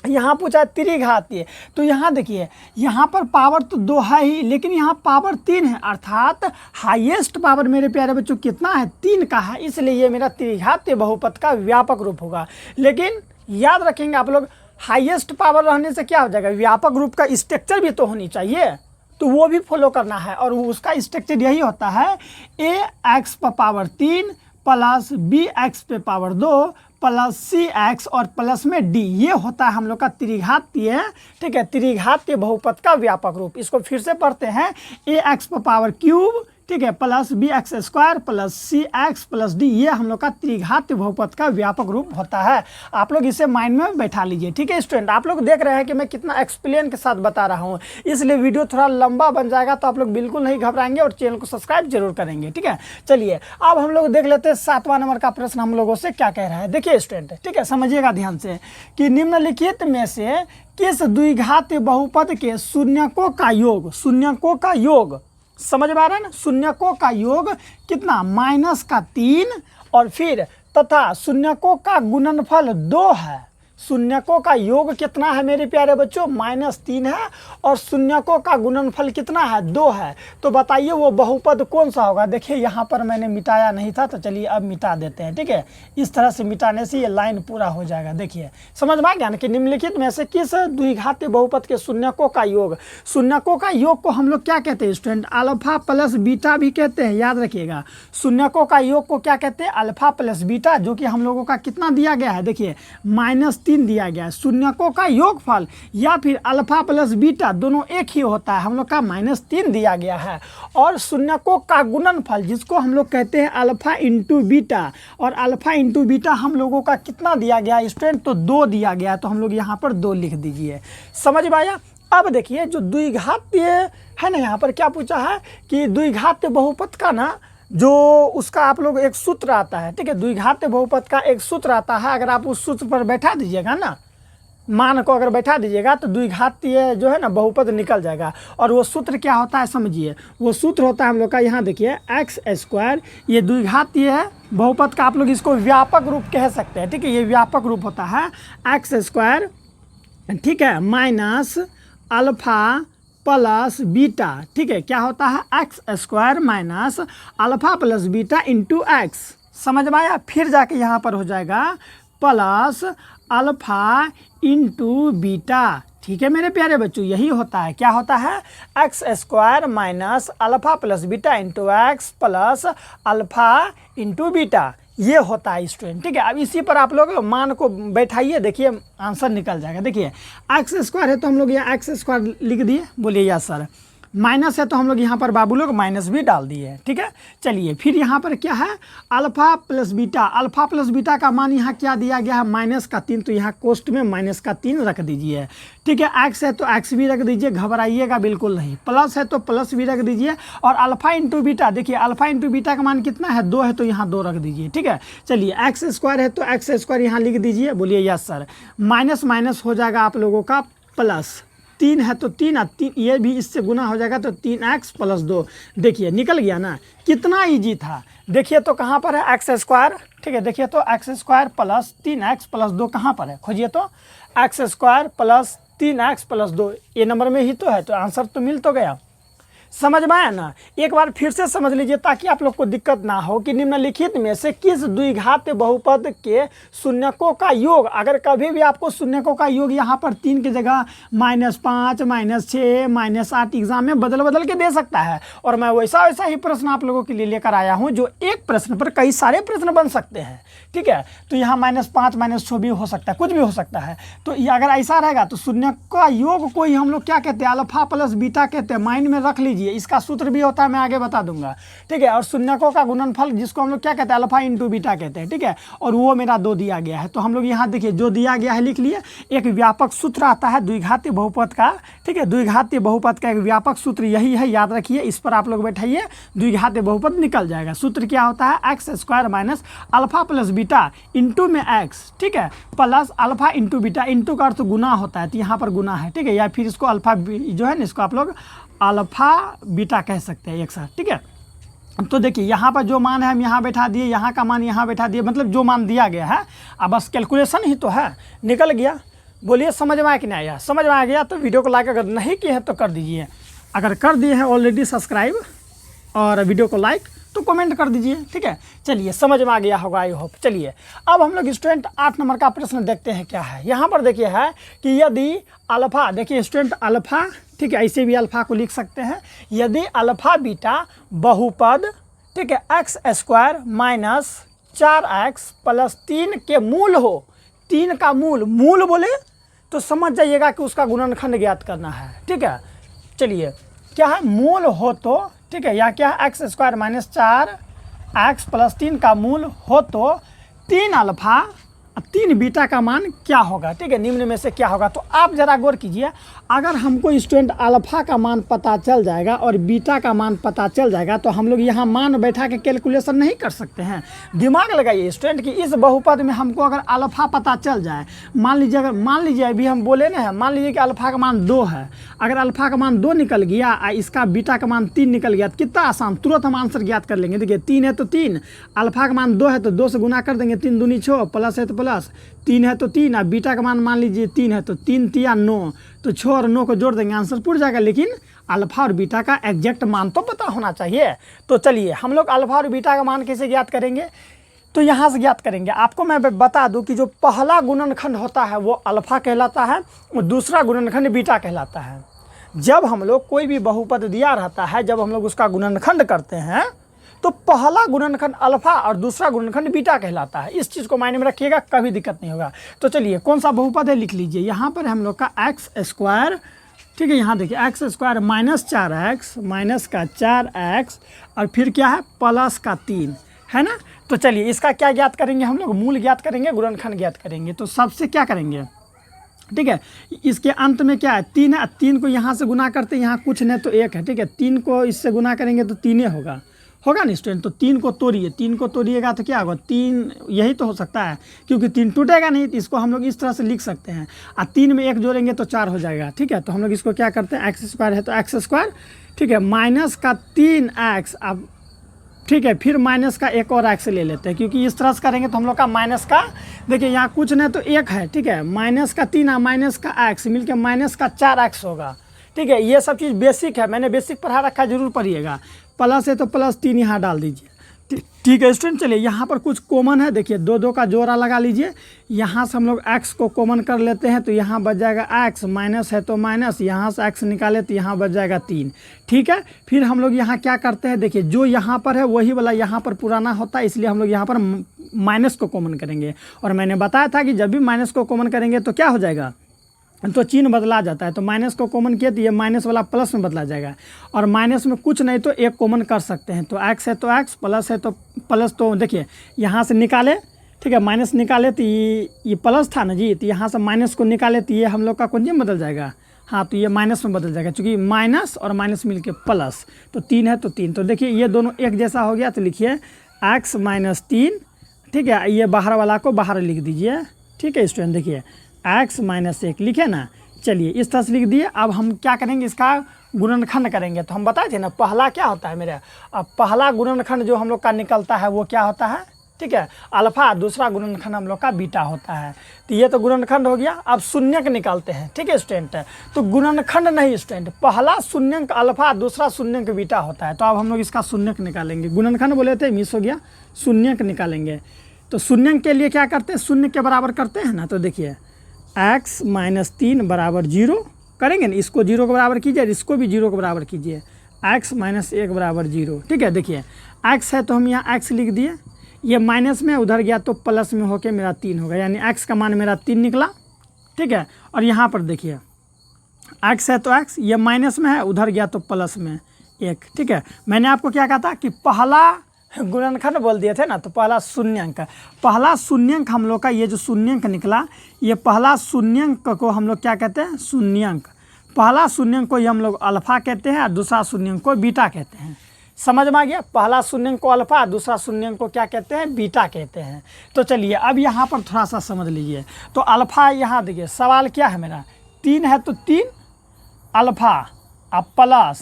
S1: यहाँ पूछा है त्रिघातीय, तो यहाँ देखिए यहाँ पर पावर तो 2 है ही, लेकिन यहाँ पावर 3 है, अर्थात हाईएस्ट पावर मेरे प्यारे बच्चों कितना है, 3 का है, इसलिए ये मेरा त्रिघातीय बहुपद का व्यापक रूप होगा। लेकिन याद रखेंगे आप लोग, हाईएस्ट पावर रहने से क्या हो जाएगा, व्यापक रूप का स्ट्रक्चर भी तो होनी चाहिए, तो वो भी फॉलो करना है। और उसका स्ट्रक्चर यही होता है, ax पर पावर 3 प्लस bx पे पावर 2 प्लस cx और प्लस में d, ये होता है हम लोग का त्रिघातीय। ठीक है, त्रिघातीय बहुपद का व्यापक रूप। इसको फिर से पढ़ते हैं, ax पर पावर क्यूब, ठीक है, plus bx² plus cx plus d, ये हम लोग का त्रिघातीय बहुपद का व्यापक रूप होता है। आप लोग इसे माइंड में बैठा लीजिए। ठीक है स्टूडेंट, आप लोग देख रहे हैं कि मैं कितना एक्सप्लेन के साथ बता रहा हूँ, इसलिए वीडियो थोड़ा लंबा बन जाएगा, तो आप लोग बिल्कुल नहीं घबराएंगे और चैनल को सब्सक्राइब जरूर करेंगे। ठीक है, चलिए अब हम लोग देख लेते हैं 7वां नंबर का प्रश्न हम लोगों से क्या कह रहा है। देखिए स्टूडेंट, ठीक है, समझिएगा ध्यान से कि निम्नलिखित में से किस द्विघातीय बहुपद के शून्यकों का योग, शून्यकों का योग समझ में आ रहा है ना, शून्यकों का योग कितना, -3 और फिर तथा शून्यकों का गुणनफल 2 है। शून्यकों का योग कितना है मेरे प्यारे बच्चों, -3 है, और शून्यकों का गुणनफल कितना है, 2 है। तो बताइए वो बहुपद कौन सा होगा। देखिए यहाँ पर मैंने मिटाया नहीं था, तो चलिए अब मिटा देते हैं। ठीक है, इस तरह से मिटाने से ये लाइन पूरा हो जाएगा। देखिए समझ में आ गया ना कि निम्नलिखित में से किस द्विघातीय बहुपद के शून्यकों का योग, शून्यकों का योग को हम लोग क्या कहते हैं स्टूडेंट, अल्फा प्लस बीटा भी कहते हैं। याद रखिएगा, शून्यकों का योग को क्या कहते हैं, अल्फा प्लस बीटा, जो कि हम लोगों का कितना दिया गया है, देखिए -3 दिया गया है। शून्यकों का योगफल या फिर अल्फा प्लस बीटा दोनों एक ही होता है, हम लोग का -3 दिया गया है। और शून्यकों का गुणनफल जिसको हम लोग कहते हैं अल्फा इंटू बीटा, और अल्फा इंटू बीटा हम लोगों का कितना दिया गया स्टूडेंट, तो 2 दिया गया, तो हम लोग यहाँ पर 2 लिख दीजिए। समझ में आया। अब देखिए जो द्विघातीय है ना, यहाँ पर क्या पूछा है कि द्विघातीय बहुपद का ना जो उसका आप लोग एक सूत्र आता है। ठीक है, द्विघातीय बहुपद का एक सूत्र आता है, अगर आप उस सूत्र पर बैठा दीजिएगा ना, मान को अगर बैठा दीजिएगा तो द्विघातीय जो है ना बहुपद निकल जाएगा। और वो सूत्र क्या होता है समझिए, वो सूत्र होता है हम लोग का, यहाँ देखिए x², ये द्विघातीय बहुपद का आप लोग इसको व्यापक रूप कह सकते हैं। ठीक है, ये व्यापक रूप होता है x², ठीक है, माइनस अल्फा प्लस बीटा। ठीक है, क्या होता है, x² minus alpha plus beta into x। समझ में आया। फिर जाके यहाँ पर हो जाएगा प्लस अल्फा इंटू बीटा। ठीक है मेरे प्यारे बच्चों, यही होता है, क्या होता है, x² minus alpha plus beta into x plus alpha into beta, ये होता है स्टूडेंट। ठीक है, अब इसी पर आप लोग मान को बैठाइए, देखिए आंसर निकल जाएगा। देखिए x² है तो हम लोग यहाँ x² लिख दिए, बोलिए या सर। माइनस है तो हम लोग यहाँ पर बाबू लोग माइनस भी डाल दिए, ठीक है। चलिए फिर यहाँ पर क्या है, alpha plus beta, alpha plus beta का मान यहाँ क्या दिया गया है, -3, तो यहाँ कोष्ट में -3 रख दीजिए, ठीक है। एक्स है तो एक्स भी रख दीजिए, घबराइएगा बिल्कुल नहीं। प्लस है तो प्लस भी रख दीजिए, और अल्फ़ा इंटू बीटा, देखिए अल्फ़ा इंटू बीटा का मान कितना है, 2 है तो यहाँ 2 रख दीजिए, ठीक है। चलिए एक्स स्क्वायर है तो एक्स स्क्वायर यहाँ लिख दीजिए, बोलिए यस सर। माइनस माइनस हो जाएगा आप लोगों का प्लस, 3 है तो 3, 3 ये भी इससे गुना हो जाएगा तो 3x प्लस 2, देखिए निकल गया ना, कितना इजी था। देखिए तो कहाँ पर है एक्स स्क्वायर, ठीक है। देखिए तो x square plus 3x plus 2 कहाँ पर है, खोजिए तो, x square plus 3x plus 2 ये नंबर में ही तो है, तो आंसर तो मिल तो गया। समझ में आया ना, एक बार फिर से समझ लीजिए ताकि आप लोग को दिक्कत ना हो कि निम्नलिखित में से किस द्विघात बहुपद के शून्यकों का योग, अगर कभी भी आपको शून्यकों का योग यहाँ पर 3 की जगह -5, -6, -8 एग्जाम में बदल बदल के दे सकता है, और मैं वैसा वैसा ही प्रश्न आप लोगों के लिए लेकर आया हूँ जो एक प्रश्न पर कई सारे प्रश्न बन सकते हैं, ठीक है। तो यहाँ -5, -6 भी हो सकता है, कुछ भी हो सकता है। तो ये अगर ऐसा रहेगा तो शून्य का योग को ही हम लोग क्या कहते हैं, अल्फ़ा प्लस बीटा कहते हैं, माइंड में रख लीजिए। इसका सूत्र भी होता है, मैं आगे बता दूंगा, ठीक है। और शून्यकों का गुणनफल जिसको हम लोग क्या कहते हैं, अल्फ़ा इंटू बीटा कहते हैं, ठीक है। और वो मेरा 2 दिया गया है, तो हम लोग यहाँ देखिए जो दिया गया है लिख लिए। एक व्यापक सूत्र आता है द्विघातीय बहुपद का, ठीक है, द्विघातीय बहुपद का एक व्यापक सूत्र यही है, याद रखिए, इस पर आप लोग बैठाइए, द्विघातीय बहुपद निकल जाएगा। सूत्र क्या होता है, x square minus alpha plus beta into में एक्स, ठीक है, plus alpha into beta, into का अर्थ गुना होता है, तो यहाँ पर गुना है, ठीक है। या फिर इसको अल्फ़ा जो है ना, इसको आप लोग अल्फ़ा बीटा कह सकते हैं एक साथ, ठीक है। तो देखिए यहाँ पर जो मान है हम यहाँ बैठा दिए, यहाँ का मान यहाँ बैठा दिए, मतलब जो मान दिया गया है, अब बस कैलकुलेशन ही तो है, निकल गया। बोलिए समझ में आया कि नहीं आया, समझ में आ गया तो वीडियो को लाइक अगर नहीं किए हैं तो कर दीजिए, अगर कर दिए हैं ऑलरेडी सब्सक्राइब और वीडियो को लाइक तो कमेंट कर दीजिए, ठीक है। चलिए समझ में आ गया होगा आई होप। चलिए अब हम लोग स्टूडेंट 8 नंबर का प्रश्न देखते हैं क्या है। यहाँ पर देखिए है कि यदि अल्फ़ा, देखिए स्टूडेंट अल्फ़ा, ठीक है, ऐसे भी अल्फ़ा को लिख सकते हैं, यदि अल्फ़ा बीटा बहुपद, ठीक है, x square minus 4x plus 3 के मूल हो, 3 का मूल, मूल बोले तो समझ जाइएगा कि उसका गुणनखंड ज्ञात करना है, ठीक है। चलिए क्या है, मूल हो तो, ठीक है, या क्या है, x square minus 4x plus 3 का मूल हो तो 3 अल्फ़ा 3 बीटा का मान क्या होगा, ठीक है, निम्न में से क्या होगा। तो आप जरा गौर कीजिए, अगर हमको स्टूडेंट अल्फ़ा का मान पता चल जाएगा और बीटा का मान पता चल जाएगा तो हम लोग यहाँ मान बैठा के कैलकुलेशन नहीं कर सकते हैं। दिमाग लगाइए स्टूडेंट कि इस बहुपद में हमको अगर अल्फ़ा पता चल जाए, मान लीजिए अभी हम बोले ना, मान लीजिए कि अल्फ़ा का मान 2 है, अगर अल्फ़ा का मान 2 निकल गया और इसका बीटा का मान 3 निकल गया तो कितना आसान, तुरंत हम आंसर ज्ञात कर लेंगे। देखिए 3 है तो 3, अल्फ़ा का मान 2 है तो 2 से गुना कर देंगे, 3 दूनी 6, प्लस है तो प्लस, 3 है तो 3, और बीटा का मान लीजिए 3 है तो 3 तिया 9, तो 6 और 9 को जोड़ देंगे, आंसर पूरा जाएगा। लेकिन अल्फ़ा और बीटा का एग्जैक्ट मान तो पता होना चाहिए। तो चलिए हम लोग अल्फ़ा और बीटा का मान कैसे ज्ञात करेंगे, तो यहाँ से ज्ञात करेंगे। आपको मैं बता दूं कि जो पहला गुणनखंड होता है वो अल्फ़ा कहलाता है और दूसरा गुणनखंड बीटा कहलाता है। जब हम लोग कोई भी बहुपद दिया रहता है, जब हम लोग उसका गुणनखंड करते हैं तो पहला गुणनखंड अल्फ़ा और दूसरा गुणनखंड बीटा कहलाता है। इस चीज़ को मायने में रखिएगा, कभी दिक्कत नहीं होगा। तो चलिए कौन सा बहुपद है लिख लीजिए, यहाँ पर हम लोग का एक्स स्क्वायर, ठीक है, यहाँ देखिए x square minus 4x minus का 4x और फिर क्या है प्लस का 3 है ना। तो चलिए इसका क्या ज्ञात करेंगे, हम लोग मूल ज्ञात करेंगे, गुणनखंड ज्ञात करेंगे। तो सबसे क्या करेंगे, ठीक है, इसके अंत में क्या है 3 है, 3 को यहाँ से गुना करते हैं, यहाँ कुछ नहीं तो 1 है, ठीक है, 3 को इससे गुना करेंगे तो 3 होगा ना स्टूडेंट। तो 3 को तोड़िए, 3 को तोड़िएगा तो क्या होगा, 3 यही तो हो सकता है, क्योंकि 3 टूटेगा नहीं, तो इसको हम लोग इस तरह से लिख सकते हैं, और 3 में 1 जोड़ेंगे तो 4 हो जाएगा, ठीक है। तो हम लोग इसको क्या करते हैं, एक्स स्क्वायर है तो एक्स स्क्वायर, ठीक है, माइनस का 3x, अब ठीक है, फिर माइनस का एक और एक्स ले लेते हैं, क्योंकि इस तरह से करेंगे तो हम लोग का माइनस का, देखिए यहाँ कुछ नहीं तो 1 है, ठीक है, माइनस का 3 और माइनस का एक्स मिलकर माइनस का 4x होगा, ठीक है। ये सब चीज़ बेसिक है, मैंने बेसिक पढ़ा रखा है, जरूर पढ़िएगा। प्लस है तो प्लस 3 यहाँ डाल दीजिए, ठीक है स्टूडेंट। चलिए यहाँ पर कुछ कॉमन है, देखिए 2 का जोड़ा लगा लीजिए, यहाँ से हम लोग x को कॉमन कर लेते हैं तो यहाँ बच जाएगा x, माइनस है तो माइनस, यहाँ से x निकाले तो यहाँ बच जाएगा 3, ठीक है। फिर हम लोग यहाँ क्या करते हैं, देखिए जो यहाँ पर है वही वाला यहाँ पर पुराना होता है, इसलिए हम लोग यहाँ पर माइनस को कॉमन करेंगे। और मैंने बताया था कि जब भी माइनस को कॉमन करेंगे तो क्या हो जाएगा, तो चिन्ह बदला जाता है। तो माइनस को कॉमन किया तो ये माइनस वाला प्लस में बदला जाएगा, और माइनस में कुछ नहीं तो एक कॉमन कर सकते हैं। तो एक्स है तो एक्स, प्लस है तो प्लस। तो देखिए यहाँ से निकाले, ठीक है, माइनस निकाले तो ये प्लस था ना जी, तो यहाँ से माइनस को निकाले तो ये हम लोग का कौन जी बदल जाएगा, हाँ, तो ये माइनस में बदल जाएगा, क्योंकि माइनस और माइनस मिलके प्लस। तो 3 है तो 3। तो देखिए ये दोनों एक जैसा हो गया, तो लिखिए x - 3, ठीक है। ये बाहर वाला को बाहर लिख दीजिए, ठीक है स्टूडेंट। देखिए x - 1 लिखे ना, चलिए इस तरह से लिख दिए। अब हम क्या करेंगे, इसका गुणनखंड करेंगे। तो हम बताए थे ना पहला क्या होता है मेरा, अब पहला गुणनखंड जो हम लोग का निकलता है वो क्या होता है, ठीक है, अल्फा। दूसरा गुणनखंड हम लोग का बीटा होता है। तो ये तो गुणनखंड हो गया। अब शून्यक निकालते हैं, ठीक है स्टूडेंट। तो गुणनखंड नहीं स्टूडेंट, पहला शून्यक अल्फा, दूसरा शून्यक बीटा होता है। तो अब हम लोग इसका शून्यक निकालेंगे। गुणनखंड बोले थे, मिस हो गया, शून्यक निकालेंगे। तो शून्यक के लिए क्या करते हैं, शून्य के बराबर करते हैं ना। तो देखिए x - 3 = 0 करेंगे ना, इसको 0 के बराबर कीजिए, इसको भी 0 के बराबर कीजिए। x - 1 = 0, ठीक है। देखिए x है तो हम यहाँ x लिख दिए, ये माइनस में उधर गया तो प्लस में होके मेरा 3 होगा, यानी x का मान मेरा 3 निकला, ठीक है। और यहाँ पर देखिए x है तो x, ये माइनस में है, उधर गया तो प्लस में 1, ठीक है। मैंने आपको क्या कहा था कि पहला गुणनखंड बोल दिए थे ना, तो पहला शून्यंक, पहला शून्यंक हम लोग का ये जो शून्यंक निकला, ये पहला शून्यंक को हम लोग क्या कहते हैं, शून्यंक। पहला शून्यंक को हम लोग अल्फा कहते हैं और दूसरा शून्यंक को बीटा कहते हैं। समझ में आ गया, पहला शून्यंक को अल्फा, दूसरा शून्यंक को क्या कहते हैं, बीटा कहते हैं। तो चलिए अब यहाँ पर थोड़ा सा समझ लीजिए। तो अल्फा यहाँ देखिए, सवाल क्या है मेरा, 3 है तो 3 अल्फा अब प्लस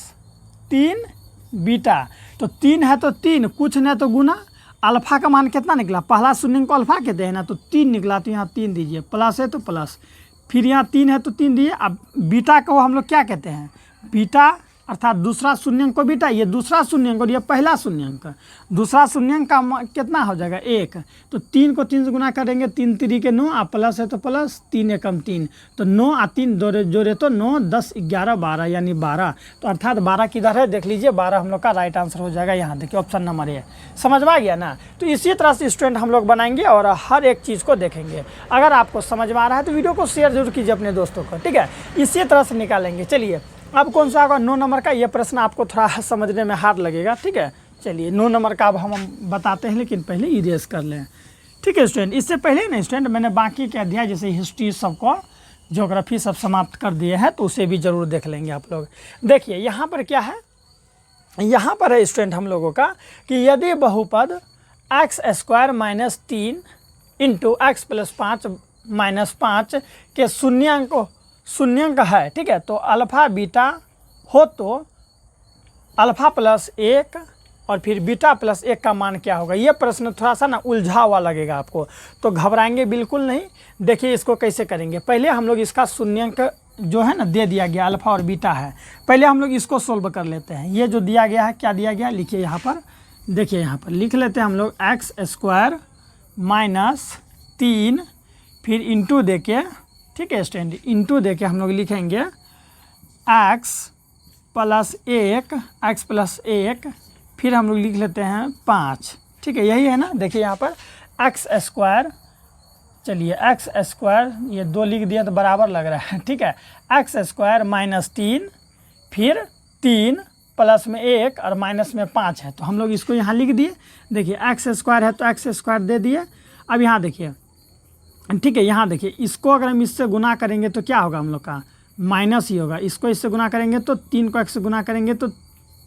S1: 3 बीटा। तो 3 है तो 3, कुछ नहीं तो गुना, अल्फा का मान कितना निकला, पहला शून्यंक को अल्फा कहते हैं ना, तो 3 निकला। तो यहाँ 3 दीजिए, प्लस है तो प्लस, फिर यहाँ 3 है तो 3 दिए। अब बीटा को हम लोग क्या कहते हैं, बीटा, अर्थात दूसरा शून्यंक को बीटा, ये दूसरा शून्यंक और ये पहला शून्यंक। दूसरा शून्यंक का कितना हो जाएगा, 1। तो 3 को 3 से गुना करेंगे, 3 3 के 9, आप प्लस है तो प्लस, 3 एकम 3, तो 9 और 3 जोड़े तो 9, 10, 11, 12, यानी 12। तो अर्थात 12 किधर है देख लीजिए, 12 हम लोग का राइट आंसर हो जाएगा। यहाँ देखिए ऑप्शन नंबर ए। समझ में आ गया ना। तो इसी तरह से स्टूडेंट हम लोग बनाएंगे और हर एक चीज़ को देखेंगे। अगर आपको समझ में आ रहा है तो वीडियो को शेयर जरूर कीजिए अपने दोस्तों को, ठीक है। इसी तरह से निकालेंगे। चलिए अब कौन सा होगा, 9 नंबर का। ये प्रश्न आपको थोड़ा समझने में हार्ड लगेगा, ठीक है। चलिए 9 नंबर का अब हम बताते हैं, लेकिन पहले इरेज कर लें, ठीक है स्टूडेंट। इससे पहले ना स्टूडेंट मैंने बाकी क्या दिया, जैसे हिस्ट्री सबको, ज्योग्राफी सब समाप्त कर दिए हैं, तो उसे भी ज़रूर देख लेंगे आप लोग। देखिए यहाँ पर क्या है, यहाँ पर है स्टूडेंट हम लोगों का कि यदि बहुपद x² - 3 × x + 5 - 5 के शून्यंक है, ठीक है। तो अल्फा बीटा हो तो अल्फा +1 और फिर बीटा +1 का मान क्या होगा। ये प्रश्न थोड़ा सा ना उलझा हुआ लगेगा आपको, तो घबराएंगे बिल्कुल नहीं। देखिए इसको कैसे करेंगे, पहले हम लोग इसका शून्यंक जो है ना दे दिया गया, अल्फा और बीटा है, पहले हम लोग इसको सोल्व कर लेते हैं। ये जो दिया गया है, क्या दिया गया, लिखिए यहाँ पर, देखिए यहाँ पर लिख लेते हैं हम लोग x² - 3 फिर इंटू दे के, ठीक है स्टूडेंट, इंटू दे के हम लोग लिखेंगे x + 1 फिर हम लोग लिख लेते हैं 5, ठीक है, यही है ना। देखिए यहाँ पर x², चलिए x² ये 2 लिख दिया तो बराबर लग रहा है, ठीक है। x² - 3 फिर 3 प्लस में 1 और माइनस में 5 है, तो हम लोग इसको यहाँ लिख दिए। देखिए x² है तो x² दे दिए। अब यहाँ देखिए, ठीक है, यहाँ देखिए इसको अगर हम इससे गुना करेंगे तो क्या होगा, हम लोग का माइनस ही होगा। इसको इससे गुना करेंगे तो 3 को x से गुना करेंगे तो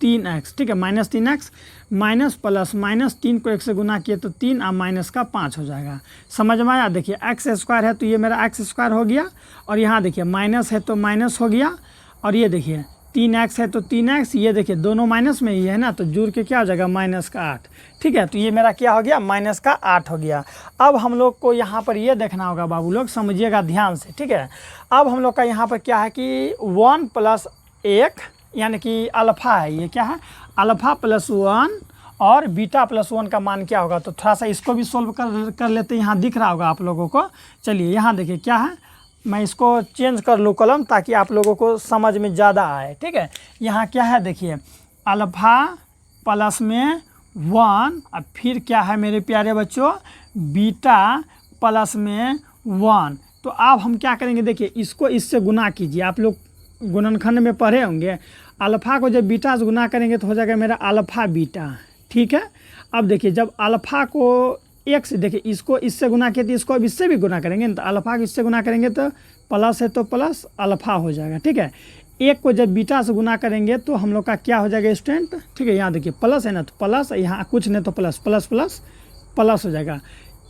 S1: 3x, ठीक है, -3x माइनस प्लस माइनस 3 को 1 से गुना किए तो 3 और माइनस का 5 हो जाएगा। समझ में आया। देखिए x² है तो ये मेरा x² हो गया, और यहाँ देखिए माइनस है तो माइनस हो गया, और ये देखिए 3x है तो 3x, ये देखिए दोनों माइनस में ही है ना, तो जुड़ के क्या हो जाएगा, -8, ठीक है। तो ये मेरा क्या हो गया, -8 हो गया। अब हम लोग को यहाँ पर ये देखना होगा बाबू लोग, समझिएगा ध्यान से, ठीक है। अब हम लोग का यहाँ पर क्या है कि 1 + 1 यानी कि अल्फ़ा है, ये क्या है, अल्फ़ा +1 और बीटा +1 का मान क्या होगा। तो थोड़ा सा इसको भी सोल्व कर लेते हैं, यहाँ दिख रहा होगा आप लोगों को। चलिए यहाँ देखिए क्या है, मैं इसको चेंज कर लूँ कलम, ताकि आप लोगों को समझ में ज़्यादा आए, ठीक है। यहाँ क्या है देखिए, अल्फ़ा प्लस में 1 और फिर क्या है मेरे प्यारे बच्चों, बीटा प्लस में 1, तो अब हम क्या करेंगे, देखिए इसको इससे गुना कीजिए। आप लोग गुणनखंड में पढ़े होंगे, अल्फ़ा को जब बीटा से गुना करेंगे तो हो जाएगा मेरा अल्फ़ा बीटा, ठीक है। अब देखिए जब अल्फ़ा को एक से, देखिए इसको इससे गुना किया तो इसको अब इससे भी गुना करेंगे, तो अल्फ़ा को इससे गुना करेंगे तो प्लस है तो प्लस अल्फ़ा हो जाएगा, ठीक है। एक को जब बीटा से गुना करेंगे तो हम लोग का क्या हो जाएगा स्टूडेंट, ठीक है। यहाँ देखिए प्लस है ना, तो प्लस, यहाँ कुछ नहीं तो प्लस प्लस प्लस प्लस हो जाएगा।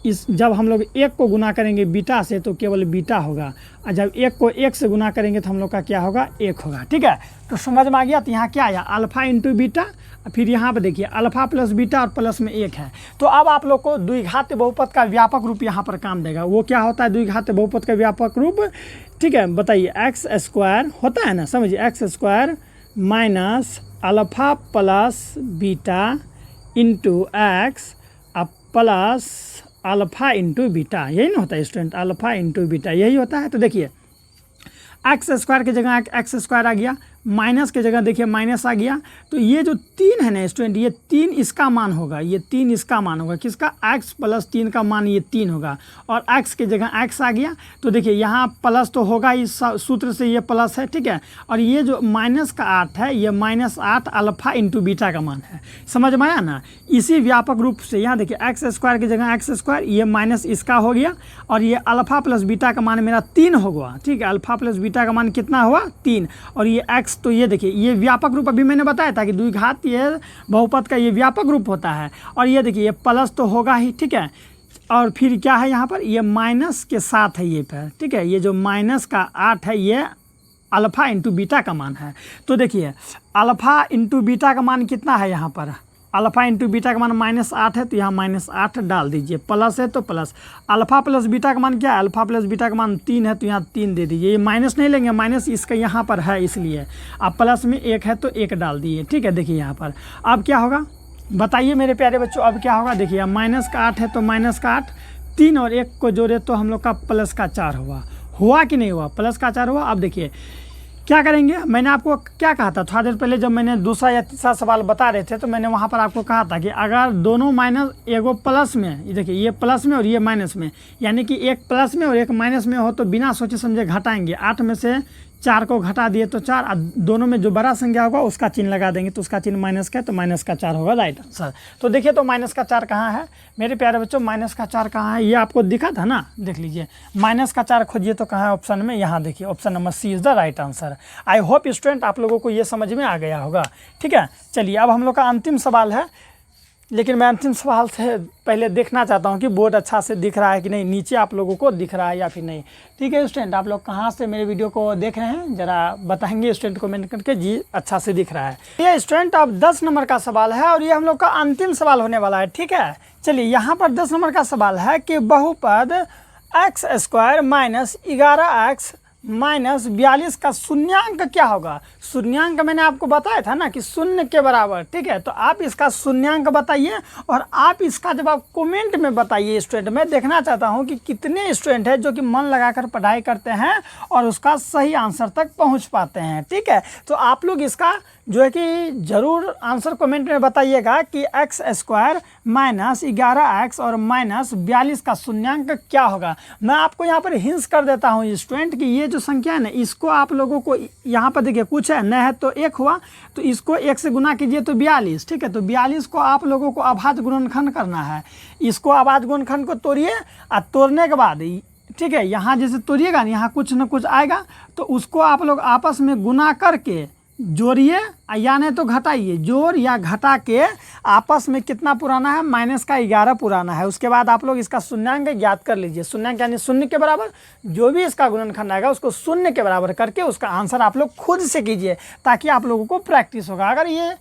S1: इस जब हम लोग एक को गुना करेंगे बीटा से तो केवल बीटा होगा, और जब एक को एक से गुना करेंगे तो हम लोग का क्या होगा, एक होगा, ठीक है। तो समझ में आ गया। तो यहाँ क्या आया, अल्फ़ा इंटू बीटा, फिर यहाँ पे देखिए अल्फ़ा प्लस बीटा और प्लस में एक है। तो अब आप लोग को द्विघात बहुपद का व्यापक रूप यहाँ पर काम देगा। वो क्या होता है द्विघात बहुपद का व्यापक रूप, ठीक है, बताइए। एक्स स्क्वायर होता है ना, समझिए, x square minus alpha plus beta into x plus alpha into beta, यही ना होता है स्टूडेंट, अल्फ़ा इंटू बीटा यही होता है। तो देखिए एक्स स्क्वायर की जगह एक्स स्क्वायर आ गया, माइनस की जगह देखिए माइनस आ गया। तो ये जो 3 है ना स्टूडेंट, ये 3 इसका मान होगा, ये 3 इसका मान होगा, किसका, x प्लस 3 का मान ये 3 होगा, और x की जगह x आ गया। तो देखिए यहाँ प्लस तो होगा, इस सूत्र से ये प्लस है, ठीक है। और ये जो माइनस का 8 है, ये -8 अल्फ़ा इंटू बीटा का मान है। समझ में आया ना। इसी व्यापक रूप से यहाँ देखिए एक्स स्क्वायर की जगह एक्स स्क्वायर, ये माइनस इसका हो गया, और ये अल्फ़ा प्लस बीटा का मान मेरा 3 होगा, ठीक है। अल्फ़ा प्लस बीटा का मान कितना हुआ, 3, और ये x, तो ये देखिए ये व्यापक रूप अभी मैंने बताया था कि द्विघात ये बहुपद का ये व्यापक रूप होता है। और ये देखिए ये प्लस तो होगा ही, ठीक है। और फिर क्या है यहाँ पर, ये माइनस के साथ है ये पर, ठीक है। ये जो माइनस का 8 है ये अल्फ़ा इंटू बीटा का मान है। तो देखिए अल्फ़ा इंटू बीटा का मान कितना है यहाँ पर, अल्फ़ा इंटू बीटा का मान -8 है, तो यहाँ -8 डाल दीजिए, प्लस है तो प्लस। अल्फ़ा प्लस बीटा का मान क्या है, अल्फ़ा प्लस बीटा का मान 3 है, तो यहाँ 3 दे दीजिए। ये माइनस नहीं लेंगे, माइनस इसका यहाँ पर है इसलिए। अब प्लस में 1 है तो 1 डाल दिए, ठीक है। देखिए यहाँ पर अब क्या होगा, बताइए मेरे प्यारे बच्चों, अब क्या होगा। देखिए माइनस का 8 है तो माइनस का 8, 3 और 1 को जोड़े तो हम लोग का प्लस का 4 हुआ कि नहीं हुआ, प्लस का 4 हुआ। अब देखिए क्या करेंगे, मैंने आपको क्या कहा था थोड़ा देर पहले जब मैंने दूसरा या तीसरा सवाल बता रहे थे, तो मैंने वहाँ पर आपको कहा था कि अगर दोनों माइनस, एगो प्लस में, ये देखिए ये प्लस में और ये माइनस में, यानी कि एक प्लस में और एक माइनस में हो तो बिना सोचे समझे घटाएंगे। 8 में से 4 को घटा दिए तो 4, और दोनों में जो बड़ा संख्या होगा उसका चिन्ह लगा देंगे, तो उसका चिन्ह माइनस का है तो माइनस का 4 होगा राइट आंसर। तो देखिए तो माइनस का 4 कहाँ है मेरे प्यारे बच्चों, माइनस का 4 कहाँ है, ये आपको दिखा था ना, देख लीजिए। माइनस का 4 खोजिए तो कहाँ है ऑप्शन में, यहाँ देखिए option number C is the right answer. I hope student आप लोगों को ये समझ में आ गया होगा, ठीक है। चलिए अब हम लोग का अंतिम सवाल है, लेकिन मैं अंतिम सवाल से पहले देखना चाहता हूं कि बोर्ड अच्छा से दिख रहा है कि नहीं, नीचे आप लोगों को दिख रहा है या फिर नहीं, ठीक है स्टूडेंट। आप लोग कहां से मेरे वीडियो को देख रहे हैं ज़रा बताएंगे स्टूडेंट कमेंट करके, जी अच्छा से दिख रहा है। ये स्टूडेंट अब 10 नंबर का सवाल है और ये हम लोग का अंतिम सवाल होने वाला है, ठीक है। चलिए यहाँ पर 10 नंबर का सवाल है कि बहुपद x square minus 11x minus 42 का शून्यांक क्या होगा। शून्यांक मैंने आपको बताया था ना कि शून्य के बराबर, ठीक है। तो आप इसका शून्यांक बताइए और आप इसका जवाब कमेंट में बताइए स्टूडेंट। मैं देखना चाहता हूं कि कितने स्टूडेंट हैं जो कि मन लगाकर पढ़ाई करते हैं और उसका सही आंसर तक पहुंच पाते हैं, ठीक है। तो आप लोग इसका जो है कि ज़रूर आंसर कमेंट में बताइएगा कि एक्स स्क्वायर माइनस 11x और माइनस 42 का शून्यांक क्या होगा। मैं आपको यहाँ पर हिंस कर देता हूँ स्टूडेंट कि ये जो संख्या है ना, इसको आप लोगों को यहाँ पर देखिए कुछ है न है तो 1 हुआ, तो इसको 1 से गुना कीजिए तो 42, ठीक है। तो 42 को आप लोगों को अभाज्य गुणनखंड करना है। इसको अभाज्य गुणनखंड को तोड़िए और तोड़ने के बाद, ठीक है, यहाँ जैसे तोड़िएगा ना, यहाँ कुछ न कुछ आएगा तो उसको आप लोग आपस में गुना करके जोड़िए या नहीं तो घटाइए। जोड़ या घटा के आपस में कितना पुराना है, माइनस का 11 पुराना है। उसके बाद आप लोग इसका शून्यांक ज्ञात कर लीजिए। शून्यांक यानी शून्य के बराबर, जो भी इसका गुणनखंड आएगा उसको शून्य के बराबर करके उसका आंसर आप लोग खुद से कीजिए, ताकि आप लोगों को प्रैक्टिस होगा। अगर ये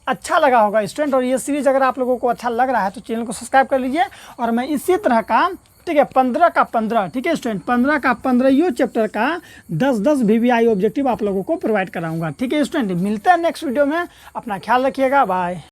S1: अच्छा लगा होगा स्टूडेंट और ये सीरीज अगर आप लोगों को अच्छा लग रहा है तो चैनल को सब्सक्राइब कर लीजिए। और मैं इसी तरह का, ठीक है, 15 का 15, ठीक है स्टूडेंट, 15 का 15 चैप्टर का 10-10 VVI ऑब्जेक्टिव आप लोगों को प्रोवाइड कराऊंगा, ठीक है स्टूडेंट। मिलते हैं नेक्स्ट वीडियो में, अपना ख्याल रखिएगा, बाय।